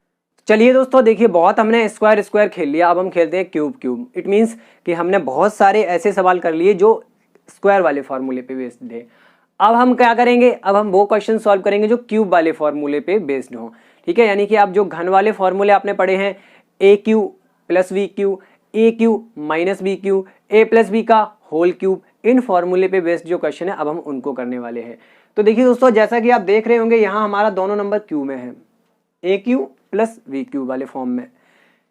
चलिए दोस्तों देखिए, बहुत हमने स्क्वायर स्क्वायर खेल लिया, अब हम खेलते हैं क्यूब क्यूब। इट मीन्स कि हमने बहुत सारे ऐसे सवाल कर लिए जो स्क्वायर वाले फॉर्मूले पे बेस्ड थे। अब हम क्या करेंगे, अब हम वो क्वेश्चन सॉल्व करेंगे जो क्यूब वाले फॉर्मूले पे बेस्ड हो। ठीक है, यानी कि आप जो घन वाले फॉर्मूले आपने पढ़े हैं, ए क्यू प्लस वी क्यू, ए क्यू माइनस बी क्यू, ए प्लस बी का होल क्यूब, इन फॉर्मूले पे बेस्ड जो क्वेश्चन है अब हम उनको करने वाले हैं। तो देखिए दोस्तों, जैसा कि आप देख रहे होंगे यहाँ हमारा दोनों नंबर क्यू में है, ए क्यू प्लस वी क्यू वाले फॉर्म में।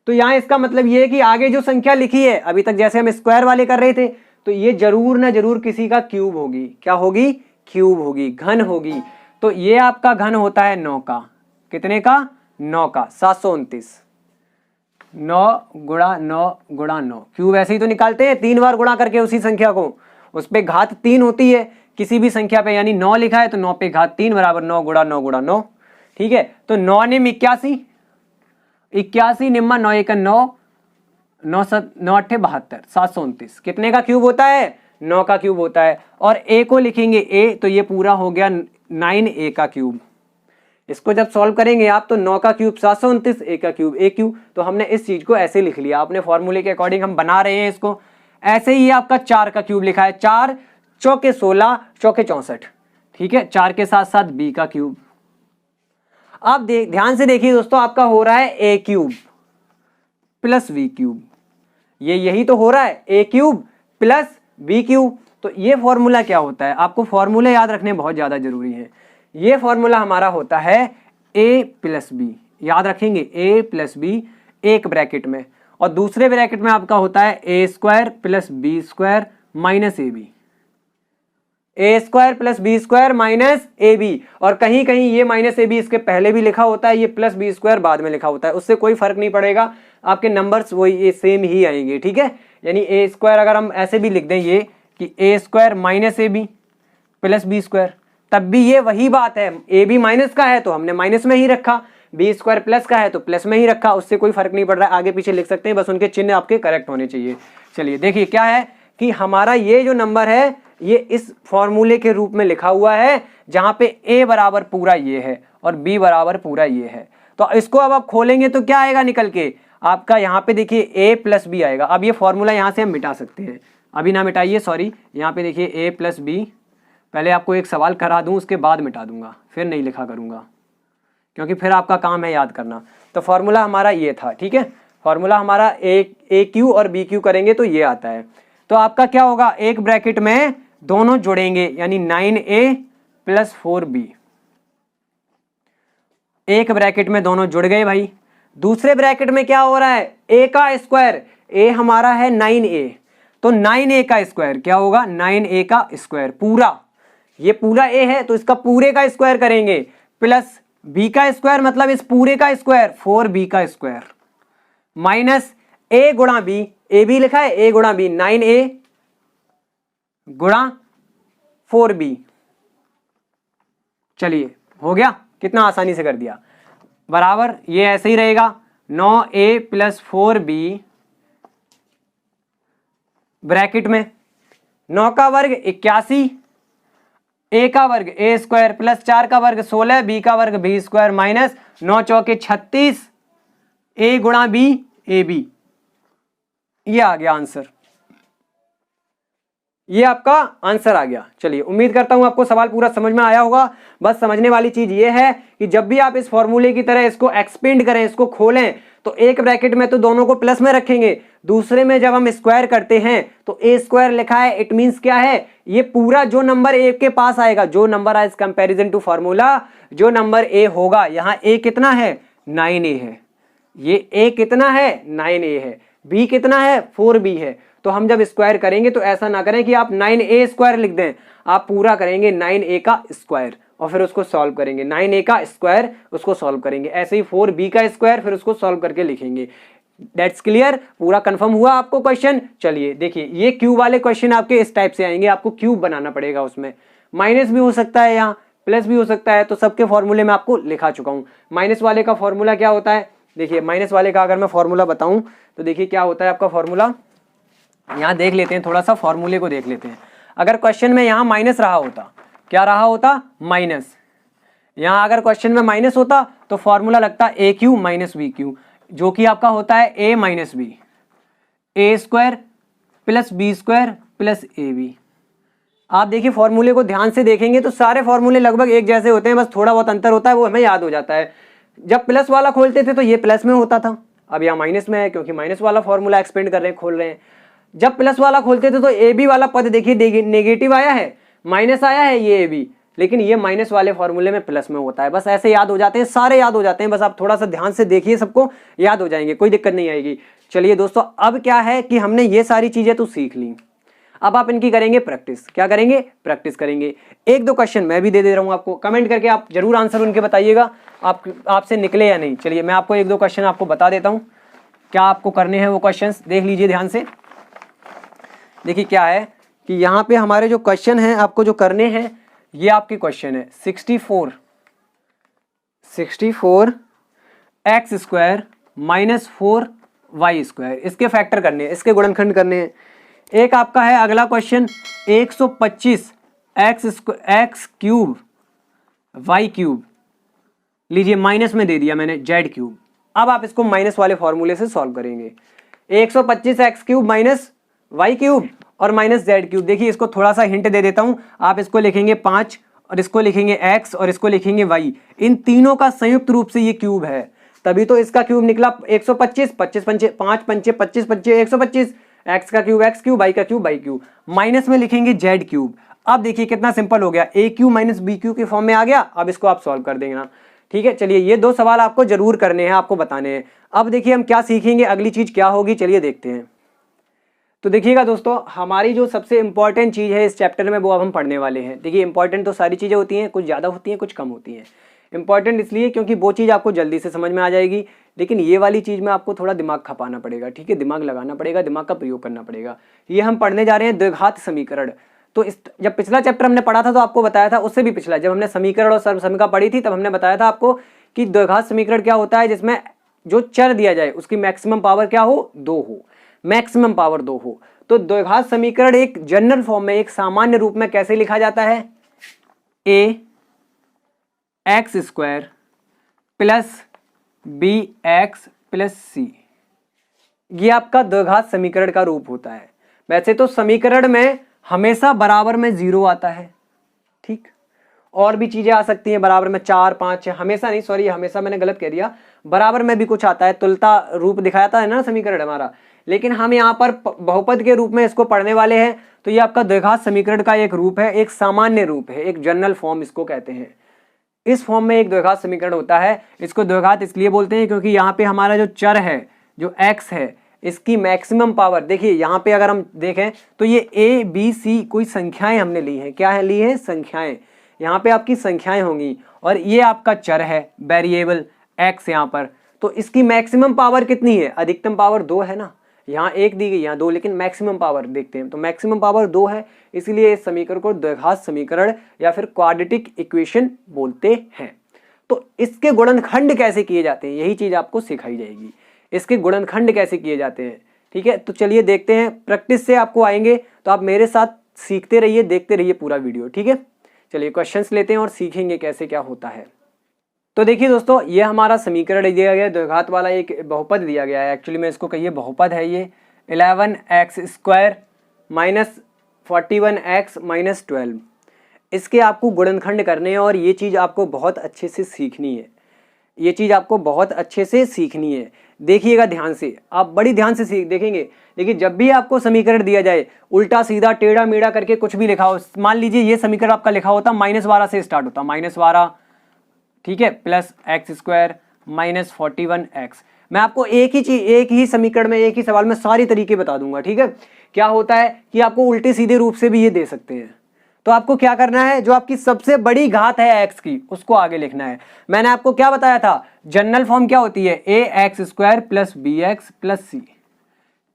तो यहाँ इसका मतलब ये है कि आगे जो संख्या लिखी है अभी तक, जैसे हम स्क्वायर वाले कर रहे थे, तो ये जरूर ना जरूर किसी का क्यूब होगी। क्या होगी, क्यूब होगी, घन होगी। तो ये आपका घन होता है 9 का, कितने का, 9 का, 729। 9 गुणा 9 गुणा 9, क्यूब ऐसे ही तो निकालते हैं 3 बार गुणा करके उसी संख्या को, उस पे घात 3 होती है किसी भी संख्या पे, यानी 9 लिखा है तो 9 पे घात 3 बराबर 9 गुणा 9 गुणा 9। ठीक है, तो 9 निम 81, 81 निम्मा 9 एक 9, 9 8 72, 729 कितने का क्यूब होता है, 9 का क्यूब होता है। और a को लिखेंगे a, तो ये पूरा हो गया 9a का क्यूब। इसको जब सॉल्व करेंगे आप, तो 9 का क्यूब 729, a का क्यूब a क्यूब। तो हमने इस चीज को ऐसे लिख लिया, अपने फॉर्मूले के अकॉर्डिंग हम बना रहे हैं इसको। ऐसे ही आपका 4 का क्यूब लिखा है, 4 चौके 16 चौके 64। ठीक है, 4 के साथ साथ b का क्यूब। अब ध्यान से देखिए दोस्तों, आपका हो रहा है a cube plus v cube, ये यही तो हो रहा है, a cube plus B cube. तो ये फॉर्मूला क्या होता है, आपको फॉर्मूला याद रखने बहुत ज्यादा जरूरी है। ये फॉर्मूला हमारा होता है a प्लस बी, याद रखेंगे a प्लस बी एक ब्रैकेट में, और दूसरे ब्रैकेट में आपका होता है a square plus B square minus A B, A square plus B square minus A B. और कहीं कहीं ये माइनस ए बी इसके पहले भी लिखा होता है, ये प्लस बी स्क्वायर बाद में लिखा होता है, उससे कोई फर्क नहीं पड़ेगा, आपके नंबर्स वही ये सेम ही आएंगे। ठीक है, यानी ए स्क्वायर अगर हम ऐसे भी लिख दें ये कि A square minus A B plus B square, तब भी ये वही बात है, ए बी माइनस का है तो हमने माइनस में ही रखा, बी स्क्वायर प्लस का है तो प्लस में ही रखा, उससे कोई फर्क नहीं पड़ रहा है, आगे पीछे लिख सकते हैं, बस उनके चिन्ह आपके करेक्ट होने चाहिए। चलिए देखिए क्या है कि हमारा ये जो नंबर है ये इस फॉर्मूले के रूप में लिखा हुआ है जहां पे a बराबर पूरा ये है और b बराबर पूरा ये है। तो इसको अब आप खोलेंगे तो क्या आएगा निकल के आपका, यहाँ पे देखिए a प्लस बी आएगा। अब ये फॉर्मूला यहाँ से हम मिटा सकते हैं, अभी ना मिटाइए, सॉरी, यहाँ पे देखिए a प्लस बी, पहले आपको एक सवाल करा दूं उसके बाद मिटा दूंगा, फिर नहीं लिखा करूंगा क्योंकि फिर आपका काम है याद करना। तो फॉर्मूला हमारा ये था, ठीक है, फॉर्मूला हमारा ए क्यू और बी क्यू करेंगे तो ये आता है। तो आपका क्या होगा, एक ब्रैकेट में दोनों जुड़ेंगे यानी 9a प्लस 4b, एक ब्रैकेट में दोनों जुड़ गए भाई। दूसरे ब्रैकेट में क्या हो रहा है, a का स्क्वायर, a हमारा है 9a, तो 9a का स्क्वायर क्या होगा, 9a का स्क्वायर पूरा, ये पूरा a है तो इसका पूरे का स्क्वायर करेंगे, प्लस b का स्क्वायर मतलब इस पूरे का स्क्वायर 4b का स्क्वायर, माइनस a गुणा b, a भी लिखा है, a गुणा b 9a गुणा 4b। चलिए हो गया, कितना आसानी से कर दिया, बराबर ये ऐसे ही रहेगा 9a प्लस 4b ब्रैकेट में 9 का वर्ग 81, a का वर्ग a स्क्वायर प्लस 4 का वर्ग 16, b का वर्ग b स्क्वायर माइनस 9 चौके 36, a गुणा b ab, ये आ गया आंसर, ये आपका आंसर आ गया। चलिए उम्मीद करता हूं आपको सवाल पूरा समझ में आया होगा। बस समझने वाली चीज ये है कि जब भी आप इस फॉर्मूले की तरह इसको एक्सपेंड करें, इसको खोलें, तो एक ब्रैकेट में तो दोनों को प्लस में रखेंगे, दूसरे में जब हम स्क्वायर करते हैं तो ए स्क्वायर लिखा है, इट मींस क्या है, ये पूरा जो नंबर ए के पास आएगा, जो number as comparison to formula, जो नंबर ए होगा, यहाँ ए कितना है 9a है, ये ए कितना है 9a है, बी कितना है 4b है। तो हम जब स्क्वायर करेंगे तो ऐसा ना करें कि आप 9a स्क्वायर लिख दें, आप पूरा करेंगे 9a का स्क्वायर और फिर उसको सॉल्व करेंगे, 9a का स्क्वायर उसको सॉल्व करेंगे, ऐसे ही 4b का स्क्वायर फिर उसको सॉल्व करके लिखेंगे। दैट्स क्लियर, पूरा कंफर्म हुआ आपको क्वेश्चन। चलिए देखिए, ये क्यूब वाले क्वेश्चन आपके इस टाइप से आएंगे, आपको क्यूब बनाना पड़ेगा, उसमें माइनस भी हो सकता है, यहाँ प्लस भी हो सकता है, तो सबके फॉर्मूले में आपको लिखा चुका हूँ। माइनस वाले का फॉर्मूला क्या होता है, देखिए माइनस वाले का अगर मैं फॉर्मूला बताऊं तो देखिए क्या होता है आपका फॉर्मूला, यहाँ देख लेते हैं, थोड़ा सा फॉर्मूले को देख लेते हैं। अगर क्वेश्चन में यहाँ माइनस रहा होता, क्या रहा होता माइनस, यहाँ अगर क्वेश्चन में माइनस होता तो फॉर्मूला लगता A cube minus B cube, जो कि आपका होता है A minus B, A square plus B square plus A B. आप देखिए फॉर्मूले को ध्यान से देखेंगे तो सारे फॉर्मूले लगभग एक जैसे होते हैं, बस थोड़ा बहुत अंतर होता है, वो हमें याद हो जाता है। जब प्लस वाला खोलते थे तो ये प्लस में होता था, अब यहाँ माइनस में है क्योंकि माइनस वाला फॉर्मूला एक्सपेंड कर रहे हैं, खोल रहे हैं। जब प्लस वाला खोलते थे तो ए बी वाला पद देखिए नेगेटिव आया है, माइनस आया है ये ए बी, लेकिन ये माइनस वाले फॉर्मूले में प्लस में होता है। बस ऐसे याद हो जाते हैं, सारे याद हो जाते हैं, बस आप थोड़ा सा ध्यान से देखिए, सबको याद हो जाएंगे, कोई दिक्कत नहीं आएगी। चलिए दोस्तों, अब क्या है कि हमने ये सारी चीजें तो सीख ली, अब आप इनकी करेंगे प्रैक्टिस। क्या करेंगे, प्रैक्टिस करेंगे। एक दो क्वेश्चन मैं भी दे रहा हूं आपको, कमेंट करके आप जरूर आंसर उनके बताइएगा आपसे निकले या नहीं। चलिए मैं आपको एक दो क्वेश्चन आपको बता देता हूं, क्या आपको करने हैं वो क्वेश्चंस देख लीजिए ध्यान से। देखिए क्या है कि यहाँ पे हमारे जो क्वेश्चन हैं आपको जो करने हैं, ये आपके क्वेश्चन है 64 X square minus 4 Y square, इसके फैक्टर करने हैं, इसके गुणनखंड करने हैं। एक आपका है अगला question 125 X cube Y cube, लीजिए माइनस में दे दिया मैंने जेड क्यूब। अब आप इसको माइनस वाले फॉर्मूले से सॉल्व करेंगे, 125 X cube minus Y cube और माइनस जेड क्यूब। देखिए इसको थोड़ा सा हिंट दे देता हूं, आप इसको लिखेंगे 5 और इसको लिखेंगे x और इसको लिखेंगे y, इन तीनों का संयुक्त रूप से ये क्यूब है, तभी तो इसका क्यूब निकला 125, 25 पंचे 5 पंचे 25 पंचे 125, x का क्यूब x क्यूब, y का क्यूब y क्यूब, माइनस में लिखेंगे z क्यूब। अब देखिए कितना सिंपल हो गया, a cube minus b cube के फॉर्म में आ गया। अब इसको आप सॉल्व कर देंगे ना, ठीक है। चलिए ये दो सवाल आपको जरूर करने हैं, आपको बताने हैं। अब देखिए हम क्या सीखेंगे, अगली चीज क्या होगी, चलिए देखते हैं। तो देखिएगा दोस्तों, हमारी जो सबसे इंपॉर्टेंट चीज़ है इस चैप्टर में वो अब हम पढ़ने वाले हैं। देखिए इंपॉर्टेंट तो सारी चीज़ें होती हैं, कुछ ज़्यादा होती हैं कुछ कम होती हैं। इंपॉर्टेंट इसलिए क्योंकि वो चीज़ आपको जल्दी से समझ में आ जाएगी, लेकिन ये वाली चीज़ में आपको थोड़ा दिमाग खपाना पड़ेगा, ठीक है, दिमाग लगाना पड़ेगा, दिमाग का प्रयोग करना पड़ेगा। ये हम पढ़ने जा रहे हैं द्विघात समीकरण। तो इस जब पिछला चैप्टर हमने पढ़ा था तो आपको बताया था, उससे भी पिछला जब हमने समीकरण और सर्वसमीका पढ़ी थी तब हमने बताया था आपको कि द्विघात समीकरण क्या होता है, जिसमें जो चर दिया जाए उसकी मैक्सिमम पावर क्या हो, 2 हो, मैक्सिमम पावर 2 हो। तो द्विघात समीकरण एक जनरल फॉर्म में, एक सामान्य रूप में कैसे लिखा जाता है? a X square plus B X plus C, ये आपका द्विघात समीकरण का रूप होता है। वैसे तो समीकरण में हमेशा बराबर में 0 आता है, ठीक, और भी चीजें आ सकती हैं बराबर में 4 5 6, हमेशा नहीं, सॉरी हमेशा मैंने गलत कह दिया, बराबर में भी कुछ आता है, तुलता रूप दिखाता है ना समीकरण हमारा, लेकिन हम यहाँ पर बहुपद के रूप में इसको पढ़ने वाले हैं। तो ये आपका द्विघात समीकरण का एक रूप है, एक सामान्य रूप है, एक जनरल फॉर्म इसको कहते हैं। इस फॉर्म में एक द्विघात समीकरण होता है। इसको द्विघात इसलिए बोलते हैं क्योंकि यहाँ पे हमारा जो चर है, जो x है, इसकी मैक्सिमम पावर, देखिए यहाँ पे अगर हम देखें तो ये a b c कोई संख्याएं हमने ली हैं, क्या है ली है? संख्याएं। यहाँ पे आपकी संख्याएं होंगी और ये आपका चर है वेरिएबल x यहाँ पर, तो इसकी मैक्सिमम पावर कितनी है? अधिकतम पावर 2 है ना, यहाँ 1 दी गई, यहाँ 2, लेकिन मैक्सिमम पावर देखते हैं तो मैक्सिमम पावर 2 है, इसलिए इस समीकरण को द्विघात समीकरण या फिर क्वाड्रेटिक इक्वेशन बोलते हैं। तो इसके गुणनखंड कैसे किए जाते हैं, यही चीज आपको सिखाई जाएगी, इसके गुणनखंड कैसे किए जाते हैं। ठीक है, तो चलिए देखते हैं, प्रैक्टिस से आपको आएंगे, तो आप मेरे साथ सीखते रहिए, देखते रहिए पूरा वीडियो। ठीक है, चलिए क्वेश्चंस लेते हैं और सीखेंगे कैसे क्या होता है। तो देखिए दोस्तों, ये हमारा समीकरण दिया गया, द्विघात वाला एक बहुपद दिया गया है, एक्चुअली में इसको कहिए बहुपद है ये, 11x square minus 41x minus 12। इसके आपको गुणनखंड करने हैं और ये चीज़ आपको बहुत अच्छे से सीखनी है, ये चीज़ आपको बहुत अच्छे से सीखनी है। देखिएगा ध्यान से, आप बड़ी ध्यान से देखेंगे। देखिए जब भी आपको समीकरण दिया जाए, उल्टा सीधा टेढ़ा मेढ़ा करके कुछ भी लिखा हो, मान लीजिए ये समीकरण आपका लिखा होता -12 से स्टार्ट होता, -12, ठीक है, plus x square minus 41x। मैं आपको एक ही समीकरण में, एक ही सवाल में सारी तरीके बता दूंगा। ठीक है, क्या होता है कि आपको उल्टे सीधे रूप से भी ये दे सकते हैं, तो आपको क्या करना है, जो आपकी सबसे बड़ी घात है x की, उसको आगे लिखना है। मैंने आपको क्या बताया था, जनरल फॉर्म क्या होती है, A X square plus B X plus C,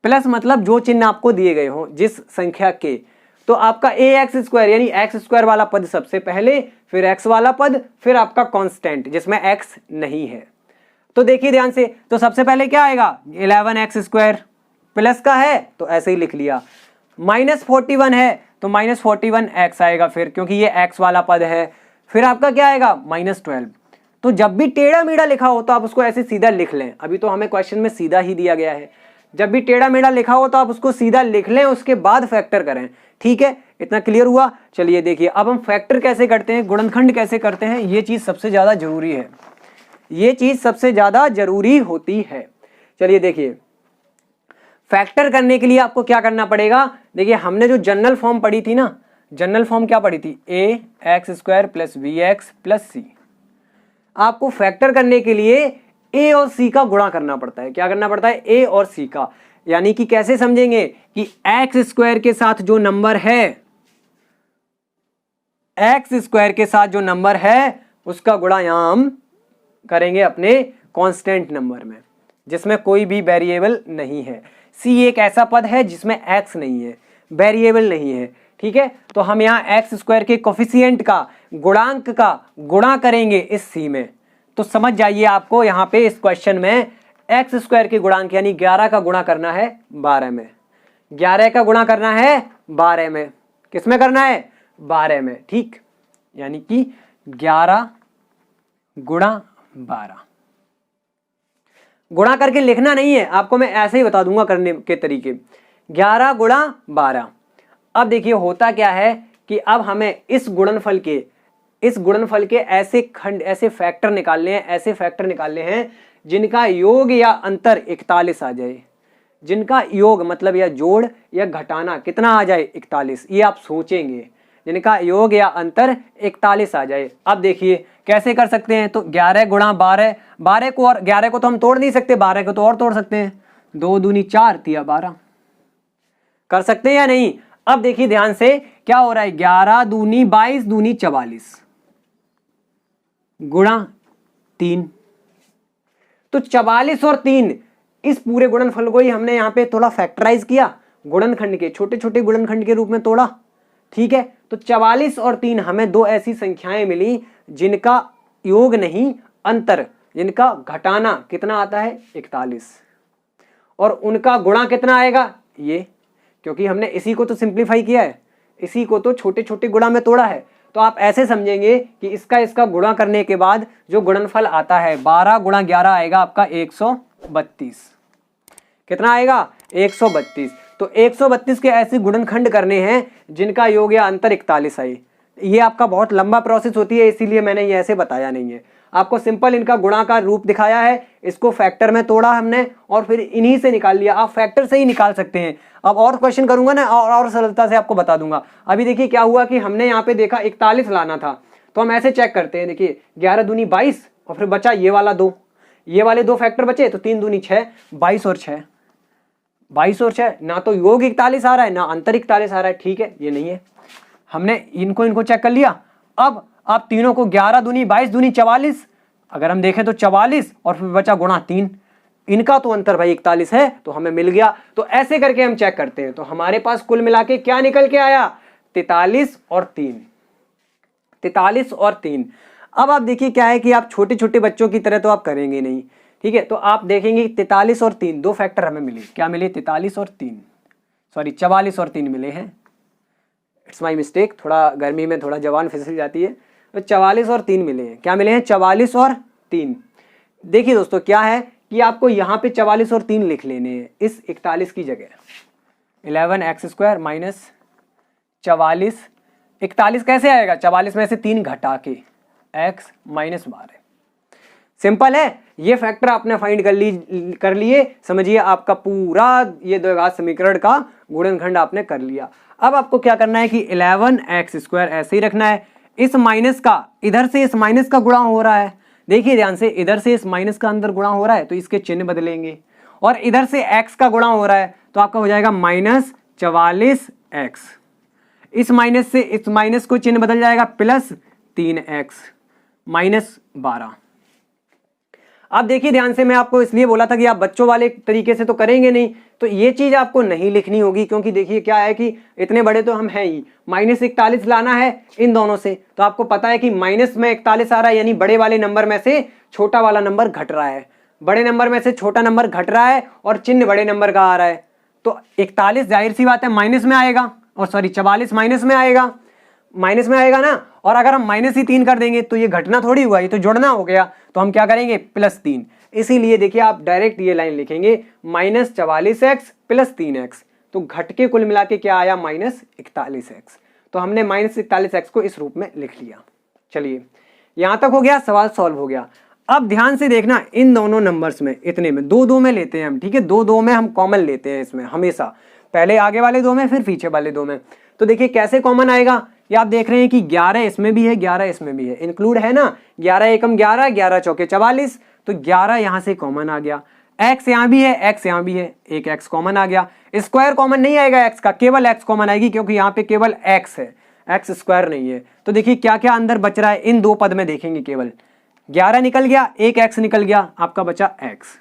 plus मतलब जो चिन्ह आपको दिए गए हो जिस संख्या के, तो आपका ए एक्स स्क्वायर यानी एक्स स्क्वायर वाला पद सबसे पहले, फिर एक्स वाला पद, फिर आपका कांस्टेंट जिसमें एक्स नहीं है। तो देखिए ध्यान से, तो सबसे पहले क्या आएगा, 11x स्क्वायर, प्लस का है तो ऐसे ही लिख लिया, माइनस 41 है तो माइनस 41x आएगा फिर, क्योंकि ये x वाला पद है। फिर आपका क्या आएगा, -12। तो जब भी टेढ़ा मेढ़ा लिखा हो तो आप उसको ऐसे सीधा लिख लें, अभी तो हमें क्वेश्चन में सीधा ही दिया गया है, जब भी टेढ़ा मेढ़ा लिखा हो तो आप उसको सीधा लिख लें, उसके बाद फैक्टर करें। ठीक है, इतना क्लियर हुआ। चलिए देखिए अब हम फैक्टर कैसे करते हैं, गुणनखंड कैसे करते हैं, ये चीज सबसे ज्यादा जरूरी है, ये चीज सबसे ज्यादा जरूरी होती है। चलिए देखिए, फैक्टर करने के लिए आपको क्या करना पड़ेगा, देखिए हमने जो जनरल फॉर्म पढ़ी थी ना, जनरल फॉर्म क्या पढ़ी थी, A X square plus B X plus C. आपको फैक्टर करने के लिए ए और सी का गुणा करना पड़ता है। क्या करना पड़ता है, ए और सी का, यानी कि कैसे समझेंगे कि एक्स स्क्वायर के साथ जो नंबर है, एक्स स्क्वायर के साथ जो नंबर है उसका गुणा यहां हम करेंगे अपने कांस्टेंट नंबर में, जिसमें कोई भी वेरिएबल नहीं है। सी एक ऐसा पद है जिसमें एक्स नहीं है, वेरिएबल नहीं है। ठीक है, तो हम यहाँ एक्स स्क्वायर के कोफिशिएंट का, गुणांक का गुणा करेंगे इस सी में। तो समझ जाइए, आपको यहाँ पे इस क्वेश्चन में एक्स स्क्वायर के गुणांक यानी 11 का गुणा करना है 12 में, 11 का गुणा करना है 12 में, किसमें करना है, 12 में। ठीक, यानी कि 11 गुणा 12, गुणा करके लिखना नहीं है आपको, मैं ऐसे ही बता दूंगा करने के तरीके, 11 गुणा 12। अब देखिए होता क्या है कि अब हमें इस गुणनफल के ऐसे खंड, ऐसे फैक्टर निकालने हैं, ऐसे फैक्टर निकालने हैं जिनका योग या अंतर 41 आ जाए, जिनका योग मतलब या जोड़ या घटाना कितना आ जाए, 41। ये आप सोचेंगे, जिनका योग या अंतर 41 आ जाए। अब देखिए कैसे कर सकते हैं, तो 11 गुणा 12, 12 को और 11 को तो हम तोड़ नहीं सकते, 12 को तो और तोड़ सकते हैं, 2 दूनी 4 तिया 12, कर सकते हैं या नहीं। अब देखिए ध्यान से क्या हो रहा है, 11 दूनी 22 दूनी 44 गुणा 3, तो 44 और 3, इस पूरे गुणनफल को ही हमने यहाँ पे थोड़ा फैक्टराइज किया, गुणनखंड के छोटे छोटे गुणनखंड के रूप में तोड़ा। ठीक है, तो 44 और 3 हमें दो ऐसी संख्याएं मिली जिनका योग नहीं अंतर, जिनका घटाना कितना आता है 41, और उनका गुणा कितना आएगा, ये क्योंकि हमने इसी को तो सिंप्लीफाई किया है, इसी को तो छोटे छोटे गुणा में तोड़ा है। तो आप ऐसे समझेंगे कि इसका गुणा करने के बाद जो गुणनफल आता है 12 गुणा 11 आएगा आपका 132। कितना आएगा? 132। तो 132 के ऐसे गुणनखंड करने हैं जिनका योग या अंतर 41 आए। ये आपका बहुत लंबा प्रोसेस होती है, इसीलिए मैंने ये ऐसे बताया नहीं है। आपको सिंपल इनका गुणा का रूप दिखाया है, इसको फैक्टर में तोड़ा हमने और फिर इन्हीं से निकाल लिया। आप फैक्टर से ही निकाल सकते हैं। अब और क्वेश्चन करूंगा ना और सरलता से आपको बता दूंगा। अभी देखिए क्या हुआ कि हमने यहाँ पे देखा 41 लाना था, तो हम ऐसे चेक करते हैं। देखिए 11 दूनी 22 और फिर बचा ये वाला 2, ये वाले 2 फैक्टर बचे, तो 3 दूनी 6, 22 और 6, 22 और 6। ना तो योग 41 आ रहा है ना अंतर 41 आ रहा है। ठीक है, ये नहीं है। हमने इनको चेक कर लिया। अब आप तीनों को 11 दूनी 22 दूनी 44, अगर हम देखें तो 44 और फिर बचा गुणा 3, इनका तो अंतर भाई 41 है, तो हमें मिल गया। तो ऐसे करके हम चेक करते हैं। तो हमारे पास कुल मिला के क्या निकल के आया? 43 और 3, 43 और 3। अब आप देखिए क्या है कि आप छोटे छोटे बच्चों की तरह तो आप करेंगे नहीं, ठीक है। तो आप देखेंगे 43 और 3 दो फैक्टर हमें मिले। क्या मिले? 43 और 3, सॉरी 44 और 3 मिले हैं। इट्स माई मिस्टेक, थोड़ा गर्मी में थोड़ा जवान फिसल जाती है। तो 44 और 3 मिले हैं। क्या मिले हैं? 44 और 3। देखिए दोस्तों क्या है कि आपको यहाँ पे 44 और 3 लिख लेने हैं इस 41 की जगह। 11x² माइनस 44, 41 कैसे आएगा? 44 में से 3 घटा के x माइनस 12। सिंपल है, ये फैक्टर आपने फाइंड कर लिए। समझिए आपका पूरा ये द्विघात समीकरण का गुणनखंड आपने कर लिया। अब आपको क्या करना है कि 11x² ऐसे ही रखना है। इस माइनस का इधर से इस माइनस का गुणा हो रहा है, देखिए ध्यान से, इधर से इस माइनस का अंदर गुणा हो रहा है तो इसके चिन्ह बदलेंगे। और इधर से x का गुणा हो रहा है तो आपका हो जाएगा माइनस 44x। इस माइनस से इस माइनस को चिन्ह बदल जाएगा प्लस 3x माइनस 12। अब देखिए ध्यान से, मैं आपको इसलिए बोला था कि आप बच्चों वाले तरीके से तो करेंगे नहीं, तो ये चीज आपको नहीं लिखनी होगी। क्योंकि देखिए क्या है कि इतने बड़े तो हम हैं ही, माइनस 41 लाना है इन दोनों से। तो आपको पता है कि माइनस में 41 आ रहा है, यानी बड़े वाले नंबर में से छोटा वाला नंबर घट रहा है, बड़े नंबर में से छोटा नंबर घट रहा है और चिन्ह बड़े नंबर का आ रहा है। तो 41 जाहिर सी बात है माइनस में आएगा, और सॉरी 44 माइनस में आएगा, माइनस में आएगा ना। और अगर हम माइनस ही 3 कर देंगे तो ये घटना थोड़ी हुआ, ये तो जुड़ना हो गया। तो हम क्या करेंगे? प्लस 3। इसीलिए देखिए आप डायरेक्ट ये लाइन लिखेंगे माइनस 44x प्लस 3x। तो घट के कुल मिला के क्या आया? Minus 41x। तो हमने माइनस 41x को इस रूप में लिख लिया। चलिए यहां तक हो गया, सवाल सॉल्व हो गया। अब ध्यान से देखना, इन दोनों नंबर्स में इतने में 2 में लेते हैं हम, ठीक है। 2 में हम कॉमन लेते हैं इसमें हमेशा, पहले आगे वाले 2 में फिर पीछे वाले 2 में। तो देखिए कैसे कॉमन आएगा, ये आप देख रहे हैं कि 11 इसमें भी है, 11 इसमें भी है, इंक्लूड है ना। 11 एकम 11, 11 चौके 44, तो 11 यहां से कॉमन आ गया। x यहां भी है, x यहां भी है, एक x कॉमन आ गया। स्क्वायर कॉमन नहीं आएगा x का, केवल x कॉमन आएगी, क्योंकि यहाँ पे केवल x है, x स्क्वायर नहीं है। तो देखिए क्या क्या अंदर बच रहा है इन 2 पद में, देखेंगे केवल 11 निकल गया, एक x निकल गया, आपका बचा x।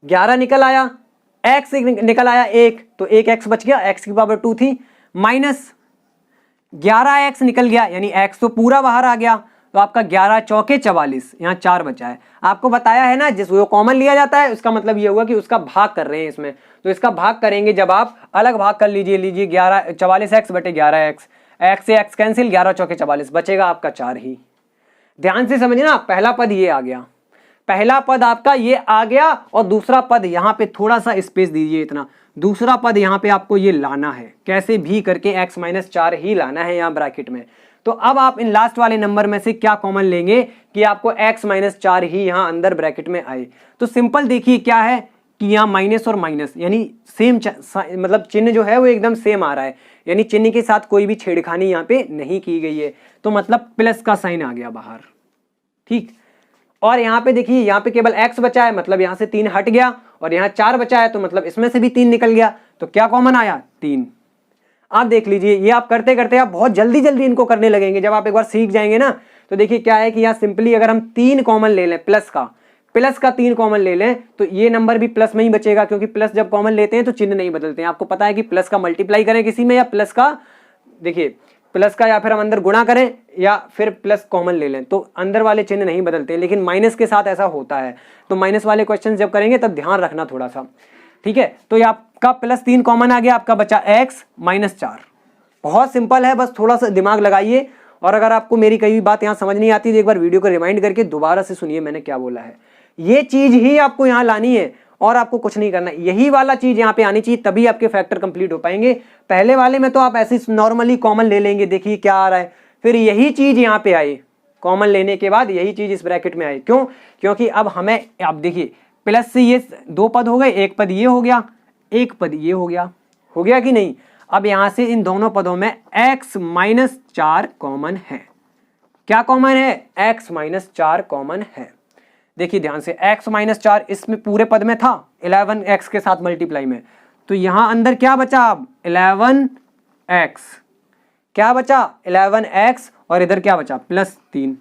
11 निकल आया, x निकल आया 1, तो एक x बच गया, x की पावर 2 थी, माइनस 11x निकल गया, यानी x तो पूरा बाहर आ गया। तो आपका 11 चौके 44, यहाँ 4 बचा है। आपको बताया है ना, जिस वो कॉमन लिया जाता है उसका मतलब ये हुआ कि उसका भाग कर रहे हैं इसमें। तो इसका भाग करेंगे जब आप अलग भाग कर लीजिए 11 44x बटे 11x, x से x कैंसिल, 11 चौके 44, बचेगा आपका 4 ही। ध्यान से समझिए ना, पहला पद ये आ गया, पहला पद आपका ये आ गया, और दूसरा पद यहाँ पे थोड़ा सा स्पेस दीजिए, इतना दूसरा पद यहाँ पे आपको ये लाना है, कैसे भी करके x माइनस 4 ही लाना है यहाँ ब्रैकेट में। तो अब आप इन लास्ट वाले नंबर में से क्या कॉमन लेंगे कि आपको x माइनस 4 ही यहाँ अंदर ब्रैकेट में आए। तो सिंपल देखिए क्या है कि यहाँ माइनस और माइनस यानी सेम, मतलब चिन्ह जो है वो एकदम सेम आ रहा है, यानी चिन्ह के साथ कोई भी छेड़खानी यहाँ पे नहीं की गई है। तो मतलब प्लस का साइन आ गया बाहर, ठीक। और यहाँ पे देखिए, यहाँ पे केवल x बचा है, मतलब यहाँ से 3 हट गया, और यहाँ 4 बचा है, तो मतलब इसमें से भी 3 निकल गया। तो क्या कॉमन आया? 3। आप देख लीजिए, ये आप करते करते आप बहुत जल्दी जल्दी इनको करने लगेंगे। जब आप एक बार सीख जाएंगे ना, तो देखिए क्या है कि यहाँ सिंपली अगर हम 3 कॉमन ले लें, प्लस का 3 कॉमन ले लें, तो ये नंबर भी प्लस में ही बचेगा, क्योंकि प्लस जब कॉमन लेते हैं तो चिन्ह नहीं बदलते हैं। आपको पता है कि प्लस का मल्टीप्लाई करें किसी में, या प्लस का, देखिए प्लस का या फिर हम अंदर गुणा करें या फिर प्लस कॉमन ले लें, तो अंदर वाले चिन्ह नहीं बदलते, लेकिन माइनस के साथ ऐसा होता है। तो माइनस वाले क्वेश्चन जब करेंगे तब ध्यान रखना थोड़ा सा। ठीक है, तो ये आपका +3 कॉमन आ गया, आपका बचा x -4। बहुत सिंपल है, बस थोड़ा सा दिमाग लगाइए। और अगर आपको मेरी कई भी बात यहाँ समझ नहीं आती तो एक बार वीडियो को रिमाइंड करके दोबारा से सुनिए मैंने क्या बोला है। ये चीज ही आपको यहाँ लानी है और आपको कुछ नहीं करना, यही वाला चीज यहाँ पे आनी चाहिए, तभी आपके फैक्टर कंप्लीट हो पाएंगे। पहले वाले में तो आप ऐसे नॉर्मली कॉमन ले लेंगे, देखिए क्या आ रहा है, फिर यही चीज यहाँ पे आई, कॉमन लेने के बाद यही चीज इस ब्रैकेट में आई। क्यों? क्योंकि अब हमें, आप देखिए प्लस से ये 2 पद हो गए, एक पद ये हो गया, एक पद ये हो गया कि नहीं। अब यहां से इन दोनों पदों में x -4 कॉमन है। क्या कॉमन है? x -4 कॉमन है। देखिए ध्यान से, x -4 इसमें पूरे पद में था 11x के साथ मल्टीप्लाई में, तो यहां अंदर क्या बचा? अब 11x, क्या बचा? 11x, और इधर क्या बचा? +3,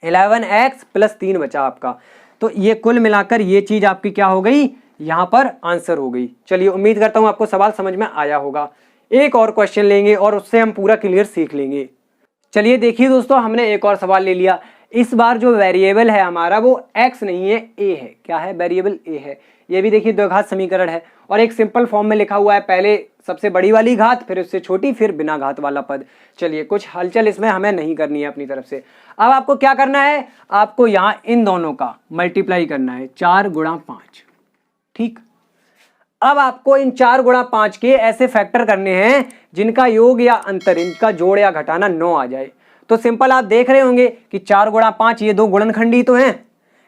11x +3 बचा आपका। तो ये कुल मिलाकर ये चीज आपकी क्या हो गई? यहां पर आंसर हो गई। चलिए, उम्मीद करता हूं आपको सवाल समझ में आया होगा। एक और क्वेश्चन लेंगे और उससे हम पूरा क्लियर सीख लेंगे। चलिए देखिए दोस्तों, हमने एक और सवाल ले लिया। इस बार जो वेरिएबल है हमारा वो x नहीं है, a है। क्या है? वेरिएबल a है। ये भी देखिए द्विघात समीकरण है और एक सिंपल फॉर्म में लिखा हुआ है, पहले सबसे बड़ी वाली घात, फिर उससे छोटी, फिर बिना घात वाला पद। चलिए, कुछ हलचल इसमें हमें नहीं करनी है अपनी तरफ से। अब आपको क्या करना है? आपको यहां इन दोनों का मल्टीप्लाई करना है, 4 × 5। ठीक, अब आपको इन 4 × 5 के ऐसे फैक्टर करने हैं जिनका योग या अंतर, इनका जोड़ या घटाना 9 आ जाए। तो सिंपल आप देख रहे होंगे कि 4 × 5 ये दो गुणनखंडी तो हैं।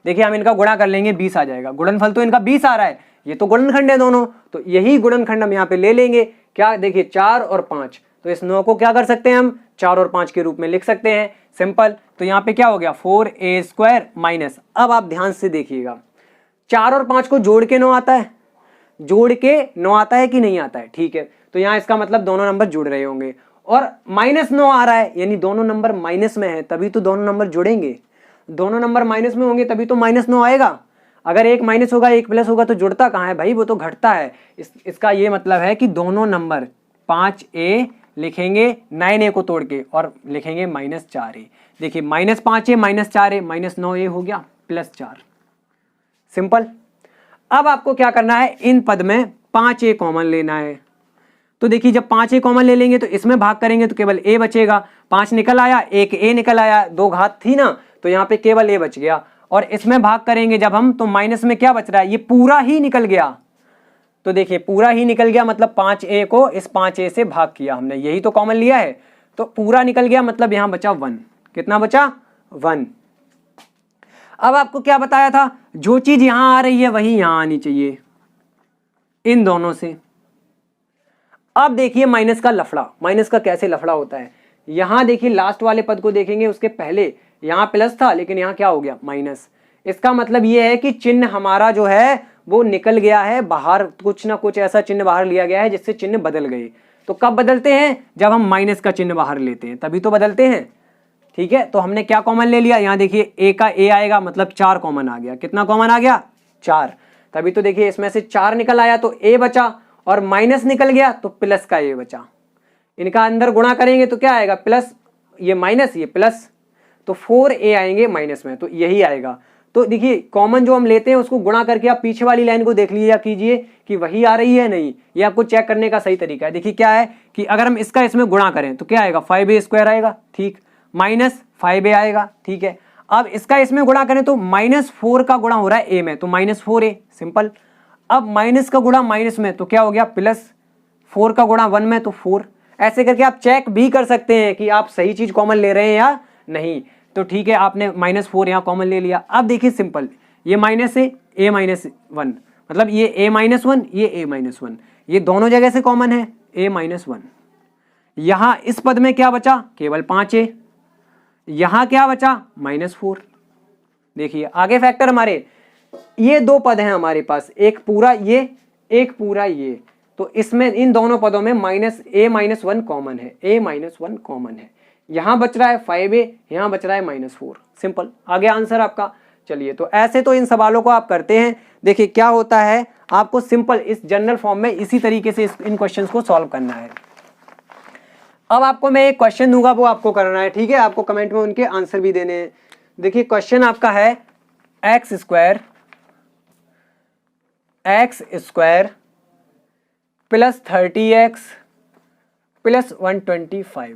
देखिए हम इनका गुणा कर लेंगे, 20 आ जाएगा। गुणनफल तो इनका 20 आ रहा है, ये तो गुणनखंड है दोनों, तो यही गुणनखंड हम यहाँ पे ले लेंगे। क्या? देखिए 4 और 5, तो इस 9 को क्या कर सकते हैं हम? 4 और 5 के रूप में लिख सकते हैं, सिंपल। तो यहाँ पे क्या हो गया? 4a² माइनस, अब आप ध्यान से देखिएगा, 4 और 5 को जोड़ के 9 आता है, जोड़ के 9 आता है कि नहीं आता है? ठीक है, तो यहाँ इसका मतलब दोनों नंबर जुड़ रहे होंगे, और -9 आ रहा है, यानी दोनों नंबर माइनस में है, तभी तो दोनों नंबर जुड़ेंगे। दोनों नंबर माइनस में होंगे तभी तो -9 आएगा। अगर एक माइनस होगा एक प्लस होगा तो जुड़ता कहाँ है भाई? वो तो घटता है। इसका ये मतलब है कि दोनों नंबर 5a लिखेंगे 9a को तोड़ के, और लिखेंगे -4a। देखिए -5a -4a -9a हो गया, +4, सिंपल। अब आपको क्या करना है? इन पद में 5a कॉमन लेना है। तो देखिए जब 5a कॉमन ले लेंगे तो इसमें भाग करेंगे तो केवल a बचेगा। 5 निकल आया, एक a निकल आया, 2 घात थी ना, तो यहाँ पे केवल a बच गया। और इसमें भाग करेंगे जब हम, तो माइनस में क्या बच रहा है? ये पूरा ही निकल गया। तो देखिए पूरा ही निकल गया, मतलब 5a को इस 5a से भाग किया हमने, यही तो कॉमन लिया है, तो पूरा निकल गया, मतलब यहाँ बचा 1। कितना बचा? 1। अब आपको क्या बताया था? जो चीज यहां आ रही है वही यहां आनी चाहिए, इन दोनों से। अब देखिए माइनस का लफड़ा, माइनस का कैसे लफड़ा होता है। यहां देखिए लास्ट वाले पद को देखेंगे, उसके पहले यहां प्लस था लेकिन यहां क्या हो गया? माइनस। इसका मतलब यह है कि चिन्ह हमारा जो है वो निकल गया है बाहर, कुछ ना कुछ ऐसा चिन्ह बाहर लिया गया है जिससे चिन्ह बदल गए। तो कब बदलते हैं? जब हम माइनस का चिन्ह बाहर लेते हैं, तभी तो बदलते हैं। ठीक है, तो हमने क्या कॉमन ले लिया? यहाँ देखिए a का a आएगा, मतलब 4 कॉमन आ गया। कितना कॉमन आ गया? 4। तभी तो देखिए इसमें से 4 निकल आया तो a बचा, और माइनस निकल गया तो प्लस का a बचा। इनका अंदर गुणा करेंगे तो क्या आएगा? प्लस, ये माइनस, ये प्लस, तो 4a आएंगे माइनस में, तो यही आएगा। तो देखिए कॉमन जो हम लेते हैं उसको गुणा करके आप पीछे वाली लाइन को देख लीजिए कीजिए कि वही आ रही है नहीं, ये आपको चेक करने का सही तरीका है। देखिए क्या है कि अगर हम इसका इसमें गुणा करें तो क्या आएगा? 5a² आएगा, ठीक, माइनस 5a आएगा, ठीक है। अब इसका इसमें गुणा करें तो -4 का गुणा हो रहा है a में, तो -4a, सिंपल। अब माइनस का गुणा माइनस में तो क्या हो गया? +4 का गुणा 1 में तो 4। ऐसे करके आप चेक भी कर सकते हैं कि आप सही चीज कॉमन ले रहे हैं या नहीं। तो ठीक है, आपने -4 यहाँ कॉमन ले लिया। अब देखिए सिंपल, ये माइनस है, a -1, मतलब ये a -1, ये a -1, ये दोनों जगह से कॉमन है, a -1। यहां इस पद में क्या बचा? केवल 5a। यहां क्या बचा? -4। देखिए आगे फैक्टर हमारे, ये दो पद हैं हमारे पास, एक पूरा ये, एक पूरा ये, तो इसमें इन दोनों पदों में -a -1 कॉमन है, a -1 कॉमन है। यहां बच रहा है 5a, यहां बच रहा है -4, सिंपल, आगे आंसर आपका। चलिए, तो ऐसे तो इन सवालों को आप करते हैं। देखिए क्या होता है, आपको सिंपल इस जनरल फॉर्म में इसी तरीके से इन क्वेश्चंस को सॉल्व करना है। अब आपको मैं एक क्वेश्चन दूंगा, वो आपको करना है, ठीक है। आपको कमेंट में उनके आंसर भी देने हैं। देखिए क्वेश्चन आपका है x² x square plus 30x plus 125।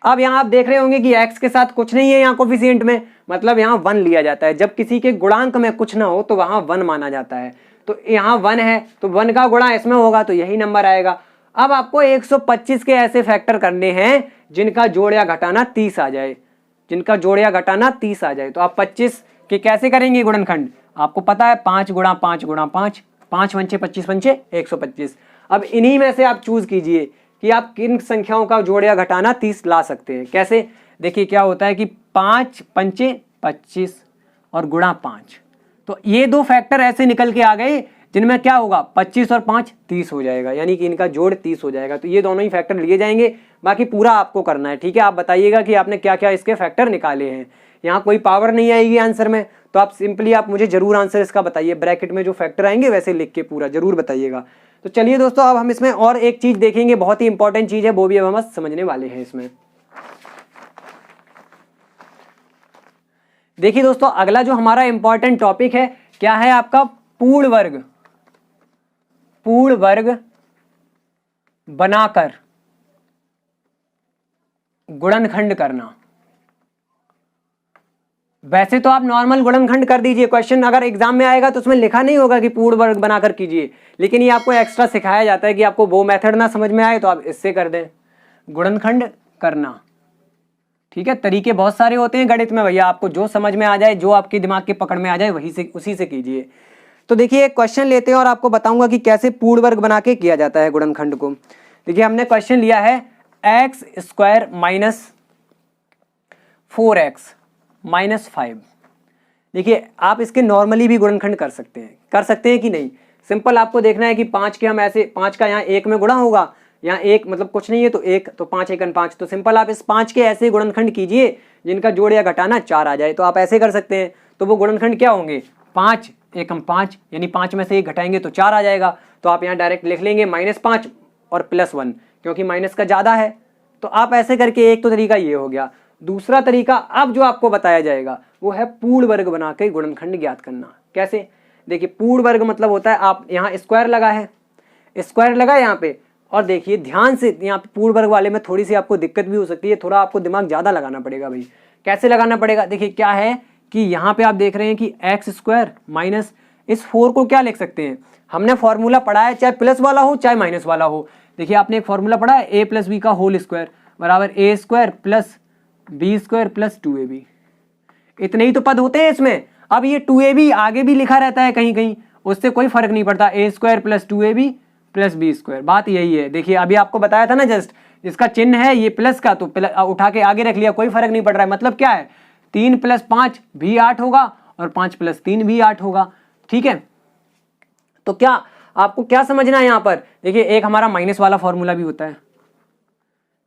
अब यहाँ आप देख रहे होंगे कि x के साथ कुछ नहीं है यहाँ कोफिशिएंट में, मतलब यहाँ 1 लिया जाता है। जब किसी के गुणांक में कुछ ना हो तो वहाँ 1 माना जाता है। तो यहाँ 1 है तो 1 का गुणा इसमें होगा तो यही नंबर आएगा। अब आपको 125 के ऐसे फैक्टर करने हैं जिनका जोड़ या घटाना 30 आ जाए, जिनका जोड़ या घटाना 30 आ जाए। तो आप 25 के कैसे करेंगे गुणनखंड, आपको पता है 5 गुणा 5 गुणा 5, 5 पंचे 25 पंचे 125। अब इन्हीं में से आप चूज कीजिए कि आप किन संख्याओं का जोड़ या घटाना 30 ला सकते हैं। कैसे, देखिए क्या होता है कि 5 पंचे 25 और गुणा 5, तो ये दो फैक्टर ऐसे निकल के आ गए जिनमें क्या होगा 25 और 5 30 हो जाएगा, यानी कि इनका जोड़ 30 हो जाएगा। तो ये दोनों ही फैक्टर लिए जाएंगे, बाकी पूरा आपको करना है। ठीक है, आप बताइएगा कि आपने क्या क्या इसके फैक्टर निकाले हैं। यहाँ कोई पावर नहीं आएगी आंसर में, तो आप सिंपली आप मुझे जरूर आंसर इसका बताइए, ब्रैकेट में जो फैक्टर आएंगे वैसे लिख के पूरा जरूर बताइएगा। तो चलिए दोस्तों, अब हम इसमें और एक चीज देखेंगे, बहुत ही इंपॉर्टेंट चीज है, वो भी अब हम समझने वाले हैं इसमें। देखिए दोस्तों, अगला जो हमारा इंपॉर्टेंट टॉपिक है क्या है आपका, पूर्ण वर्ग। पूर्ण वर्ग बनाकर गुणनखंड करना। वैसे तो आप नॉर्मल गुणनखंड कर दीजिए, क्वेश्चन अगर एग्जाम में आएगा तो उसमें लिखा नहीं होगा कि पूर्ण वर्ग बनाकर कीजिए, लेकिन ये आपको एक्स्ट्रा सिखाया जाता है कि आपको वो मेथड ना समझ में आए तो आप इससे कर दें गुणनखंड करना। ठीक है, तरीके बहुत सारे होते हैं गणित में भैया, आपको जो समझ में आ जाए, जो आपके दिमाग के पकड़ में आ जाए वही से उसी से कीजिए। तो देखिए एक क्वेश्चन लेते हैं और आपको बताऊंगा कि कैसे पूर्ण वर्ग बना के किया जाता है गुणनखंड को। देखिए हमने क्वेश्चन लिया है x square minus 4x minus 5। देखिए आप इसके नॉर्मली भी गुणनखंड कर सकते हैं कि नहीं। सिंपल आपको देखना है कि 5 के हम ऐसे 5 का यहाँ 1 में गुणा होगा, यहाँ 1 मतलब कुछ नहीं है तो 1, तो 5 1 5, तो सिंपल आप इस 5 के ऐसे गुणनखंड कीजिए जिनका जोड़ या घटाना 4 आ जाए। तो आप ऐसे कर सकते हैं, तो वो गुणनखंड क्या होंगे, 5 1 5, यानी 5 में से 1 घटाएंगे तो 4 आ जाएगा। तो आप यहाँ डायरेक्ट लिख लेंगे -5 और +1, क्योंकि माइनस का ज़्यादा है। तो आप ऐसे करके एक तो तरीका ये हो गया। दूसरा तरीका अब जो आपको बताया जाएगा वो है पूर्ण वर्ग बना के गुणनखंड ज्ञात करना। कैसे, देखिए पूर्ण वर्ग मतलब होता है, आप यहाँ स्क्वायर लगा है, स्क्वायर लगा यहाँ पे, और देखिए ध्यान से यहाँ पे पूर्ण वर्ग वाले में थोड़ी सी आपको दिक्कत भी हो सकती है, थोड़ा आपको दिमाग ज़्यादा लगाना पड़ेगा भाई। कैसे लगाना पड़ेगा, देखिए क्या है कि यहाँ पे आप देख रहे हैं कि एक्स स्क्वायर माइनस इस 4 को क्या लिख सकते हैं, हमने फॉर्मूला पढ़ा है, चाहे प्लस वाला हो चाहे माइनस वाला हो। देखिए आपने एक फॉर्मूला पढ़ा है a + b का होल स्क्वायर बराबर a² + b² + 2ab। इतने ही तो पद होते हैं इसमें। अब ये 2ab आगे भी लिखा रहता है कहीं कहीं, उससे कोई फर्क नहीं पड़ता, a² + 2ab + b²। बात यही है। देखिए अभी आपको बताया था ना जस्ट, जिसका चिन्ह है ये प्लस का तो उठा के आगे रख लिया, कोई फर्क नहीं पड़ रहा है। मतलब क्या है, 3 + 5 भी 8 होगा और 5 + 3 भी 8 होगा। ठीक है, तो क्या आपको क्या समझना है यहाँ पर, देखिए एक हमारा माइनस वाला फॉर्मूला भी होता है,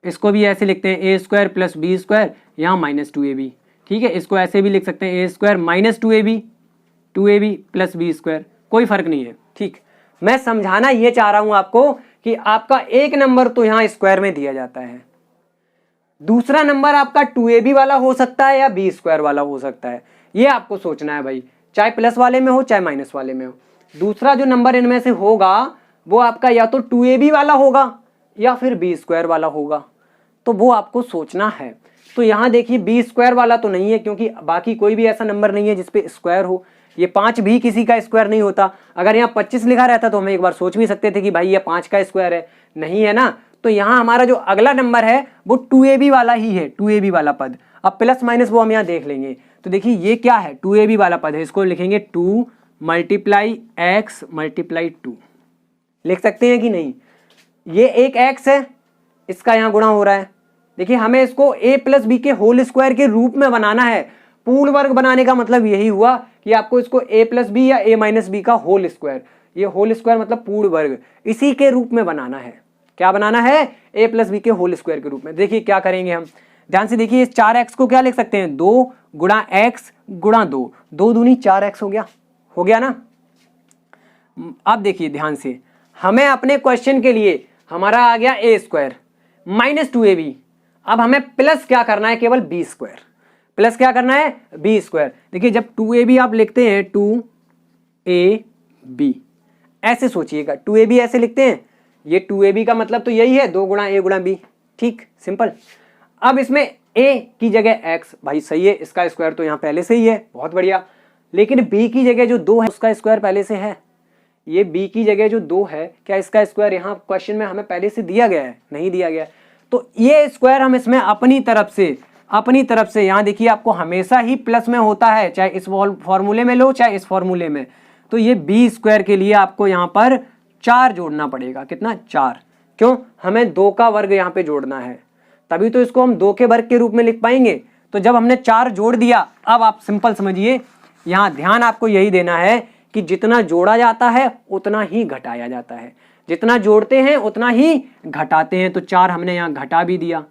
इसको भी ऐसे लिखते हैं a² + b², यहाँ -2ab। ठीक है, इसको ऐसे भी लिख सकते हैं a² - 2ab + b², कोई फर्क नहीं है। ठीक, मैं समझाना ये चाह रहा हूं आपको कि आपका एक नंबर तो यहाँ स्क्वायर में दिया जाता है, दूसरा नंबर आपका 2ab वाला हो सकता है या b² वाला हो सकता है, ये आपको सोचना है भाई, चाहे प्लस वाले में हो चाहे माइनस वाले में हो। दूसरा जो नंबर इनमें से होगा वो आपका या तो 2ab वाला होगा या फिर b² वाला होगा, तो वो आपको सोचना है। तो यहाँ देखिए b² वाला तो नहीं है, क्योंकि बाकी कोई भी ऐसा नंबर नहीं है जिसपे स्क्वायर हो। ये 5 भी किसी का स्क्वायर नहीं होता। अगर यहाँ 25 लिखा रहता तो हम एक बार सोच भी सकते थे कि भाई ये 5 का स्क्वायर है, नहीं है ना। तो यहाँ हमारा जो अगला नंबर है वो 2ab वाला ही है, 2ab वाला पद। अब प्लस माइनस वो हम यहाँ देख लेंगे। तो देखिए ये क्या है, 2ab वाला पद है, इसको लिखेंगे 2 × x × 2, लिख सकते हैं कि नहीं। ये एक x है, इसका यहाँ गुणा हो रहा है। देखिए हमें इसको a + b के होल स्क्वायर के रूप में बनाना है। पूर्ण वर्ग बनाने का मतलब यही हुआ कि आपको इसको a + b या a - b का होल स्क्वायर, ये होल स्क्वायर मतलब पूर्ण वर्ग, इसी के रूप में बनाना है। क्या बनाना है, a + b के होल स्क्वायर के रूप में। देखिए क्या करेंगे हम, ध्यान से देखिए, इस 4x को क्या लिख सकते हैं, 2 × x × 2, 2 दूनी 4x हो गया ना। अब देखिए ध्यान से, हमें अपने क्वेश्चन के लिए हमारा आ गया a² - 2ab। अब हमें प्लस क्या करना है, केवल b², प्लस क्या करना है, b²। देखिए जब 2ab आप लिखते हैं 2ab बी, ऐसे सोचिएगा। 2ab ऐसे लिखते हैं, ये 2ab का मतलब तो यही है 2 गुणा a गुणा b, ठीक, सिंपल। अब इसमें a की जगह x, भाई सही है, इसका स्क्वायर तो यहाँ पहले से ही है, बहुत बढ़िया। लेकिन b की जगह जो 2 है उसका स्क्वायर पहले से है। ये b की जगह जो 2 है, क्या इसका स्क्वायर यहाँ क्वेश्चन में हमें पहले से दिया गया है? नहीं दिया गया। तो ये स्क्वायर हम इसमें अपनी तरफ से यहाँ देखिए, आपको हमेशा ही प्लस में होता है, चाहे इस फॉर्मूले में लो चाहे इस फॉर्मूले में। तो ये बी स्क्वायर के लिए आपको यहाँ पर 4 जोड़ना पड़ेगा। कितना? 4। क्यों? हमें 2 का वर्ग यहाँ पे जोड़ना है, तभी तो इसको हम 2 के वर्ग के रूप में लिख पाएंगे। तो जब हमने 4 जोड़ दिया, अब आप सिंपल समझिए, यहाँ ध्यान आपको यही देना है कि जितना जोड़ा जाता है उतना ही घटाया जाता है, जितना जोड़ते हैं उतना ही घटाते हैं। तो 4 हमने यहाँ घटा भी दिया।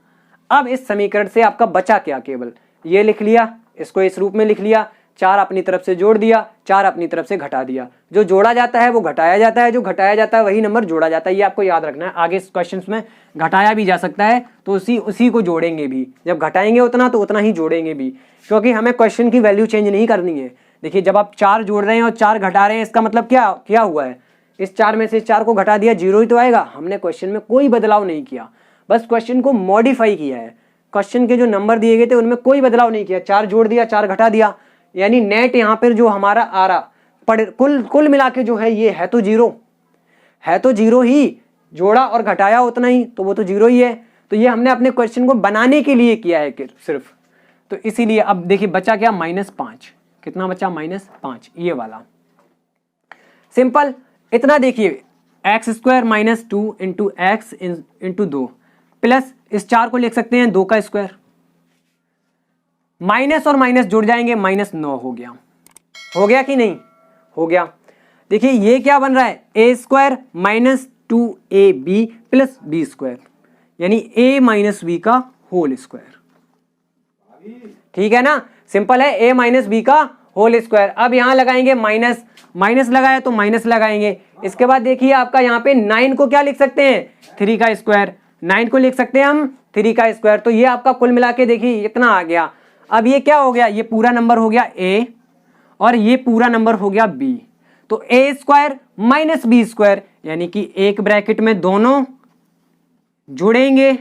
अब इस समीकरण से आपका बचा क्या? केवल ये लिख लिया, इसको इस रूप में लिख लिया, 4 अपनी तरफ से जोड़ दिया, 4 अपनी तरफ से घटा दिया। जो जोड़ा जाता है वो घटाया जाता है, जो घटाया जाता है वही नंबर जोड़ा जाता है, ये आपको याद रखना है। आगे इस क्वेश्चन में घटाया भी जा सकता है, तो उसी को जोड़ेंगे भी। जब घटाएंगे उतना तो उतना ही जोड़ेंगे भी, क्योंकि हमें क्वेश्चन की वैल्यू चेंज नहीं करनी है। देखिए, जब आप 4 जोड़ रहे हैं और 4 घटा रहे हैं, इसका मतलब क्या हुआ है? इस 4 में से इस 4 को घटा दिया, 0 ही तो आएगा। हमने क्वेश्चन में कोई बदलाव नहीं किया, बस क्वेश्चन को मॉडिफाई किया है। क्वेश्चन के जो नंबर दिए गए थे उनमें कोई बदलाव नहीं किया, 4 जोड़ दिया, 4 घटा दिया, यानी नेट यहाँ पर जो हमारा आ रहा कुल मिला के जो है, ये है तो 0 ही, जोड़ा और घटाया उतना ही, तो वो तो 0 ही है। तो ये हमने अपने क्वेश्चन को बनाने के लिए किया है सिर्फ, तो इसीलिए। अब देखिए बचा क्या? -5। कितना बचा? -5, ये वाला। सिंपल, इतना देखिए, x² - 2 × x × 2 प्लस इस 4 को लिख सकते हैं 2 का स्क्वायर, माइनस और माइनस जुड़ जाएंगे, -9 हो गया कि नहीं? हो गया। देखिए ये क्या बन रहा है? a² - 2ab + b², यानी a - b का होल स्क्वायर। ठीक है ना? सिंपल है, a - b का होल स्क्वायर। अब यहां लगाएंगे माइनस लगाया तो माइनस लगाएंगे। इसके बाद देखिए आपका यहाँ पे 9 को क्या लिख सकते हैं? 3 का स्क्वायर। 9 को लिख सकते हैं हम 3 का स्क्वायर। तो ये आपका कुल मिला के देखिए इतना आ गया। अब ये क्या हो गया? ये पूरा नंबर हो गया a और ये पूरा नंबर हो गया b। तो a² - b², यानी कि एक ब्रैकेट में दोनों जुड़ेंगे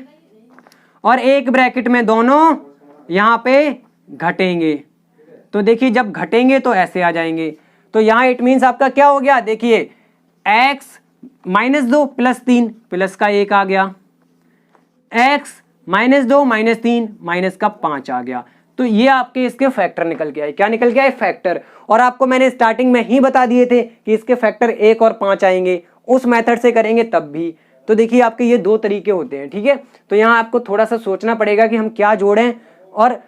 और एक ब्रैकेट में दोनों यहां पे घटेंगे। तो देखिए जब घटेंगे तो ऐसे आ जाएंगे। तो यहां इट मीन्स आपका क्या हो गया? देखिए x - 2 + 3 प्लस का 1 आ गया, x - 2 - 3 माइनस का 5 आ गया। तो ये आपके इसके फैक्टर निकल के आए। क्या निकल के आए? फैक्टर। और आपको मैंने स्टार्टिंग में ही बता दिए थे कि इसके फैक्टर 1 और 5 आएंगे, उस मेथड से करेंगे तब भी। तो देखिए आपके ये 2 तरीके होते हैं, ठीक है। तो यहाँ आपको थोड़ा सा सोचना पड़ेगा कि हम क्या जोड़ें, और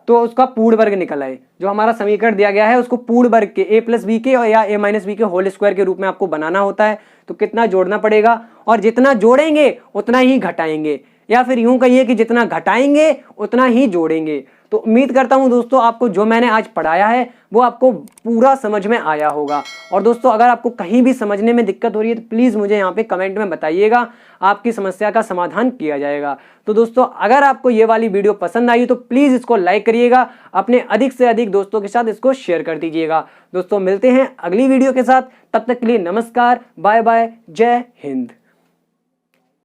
तो उसका पूर्ण वर्ग निकल आए। जो हमारा समीकरण दिया गया है उसको पूर्ण वर्ग के a + b के या a - b के होल स्क्वायर के रूप में आपको बनाना होता है। तो कितना जोड़ना पड़ेगा, और जितना जोड़ेंगे उतना ही घटाएंगे, या फिर यूं कहिए कि जितना घटाएंगे उतना ही जोड़ेंगे। तो उम्मीद करता हूं दोस्तों आपको जो मैंने आज पढ़ाया है वो आपको पूरा समझ में आया होगा। और दोस्तों अगर आपको कहीं भी समझने में दिक्कत हो रही है तो प्लीज़ मुझे यहाँ पे कमेंट में बताइएगा, आपकी समस्या का समाधान किया जाएगा। तो दोस्तों अगर आपको ये वाली वीडियो पसंद आई तो प्लीज़ इसको लाइक करिएगा, अपने अधिक से अधिक दोस्तों के साथ इसको शेयर कर दीजिएगा। दोस्तों मिलते हैं अगली वीडियो के साथ, तब तक के लिए नमस्कार, बाय बाय, जय हिंद।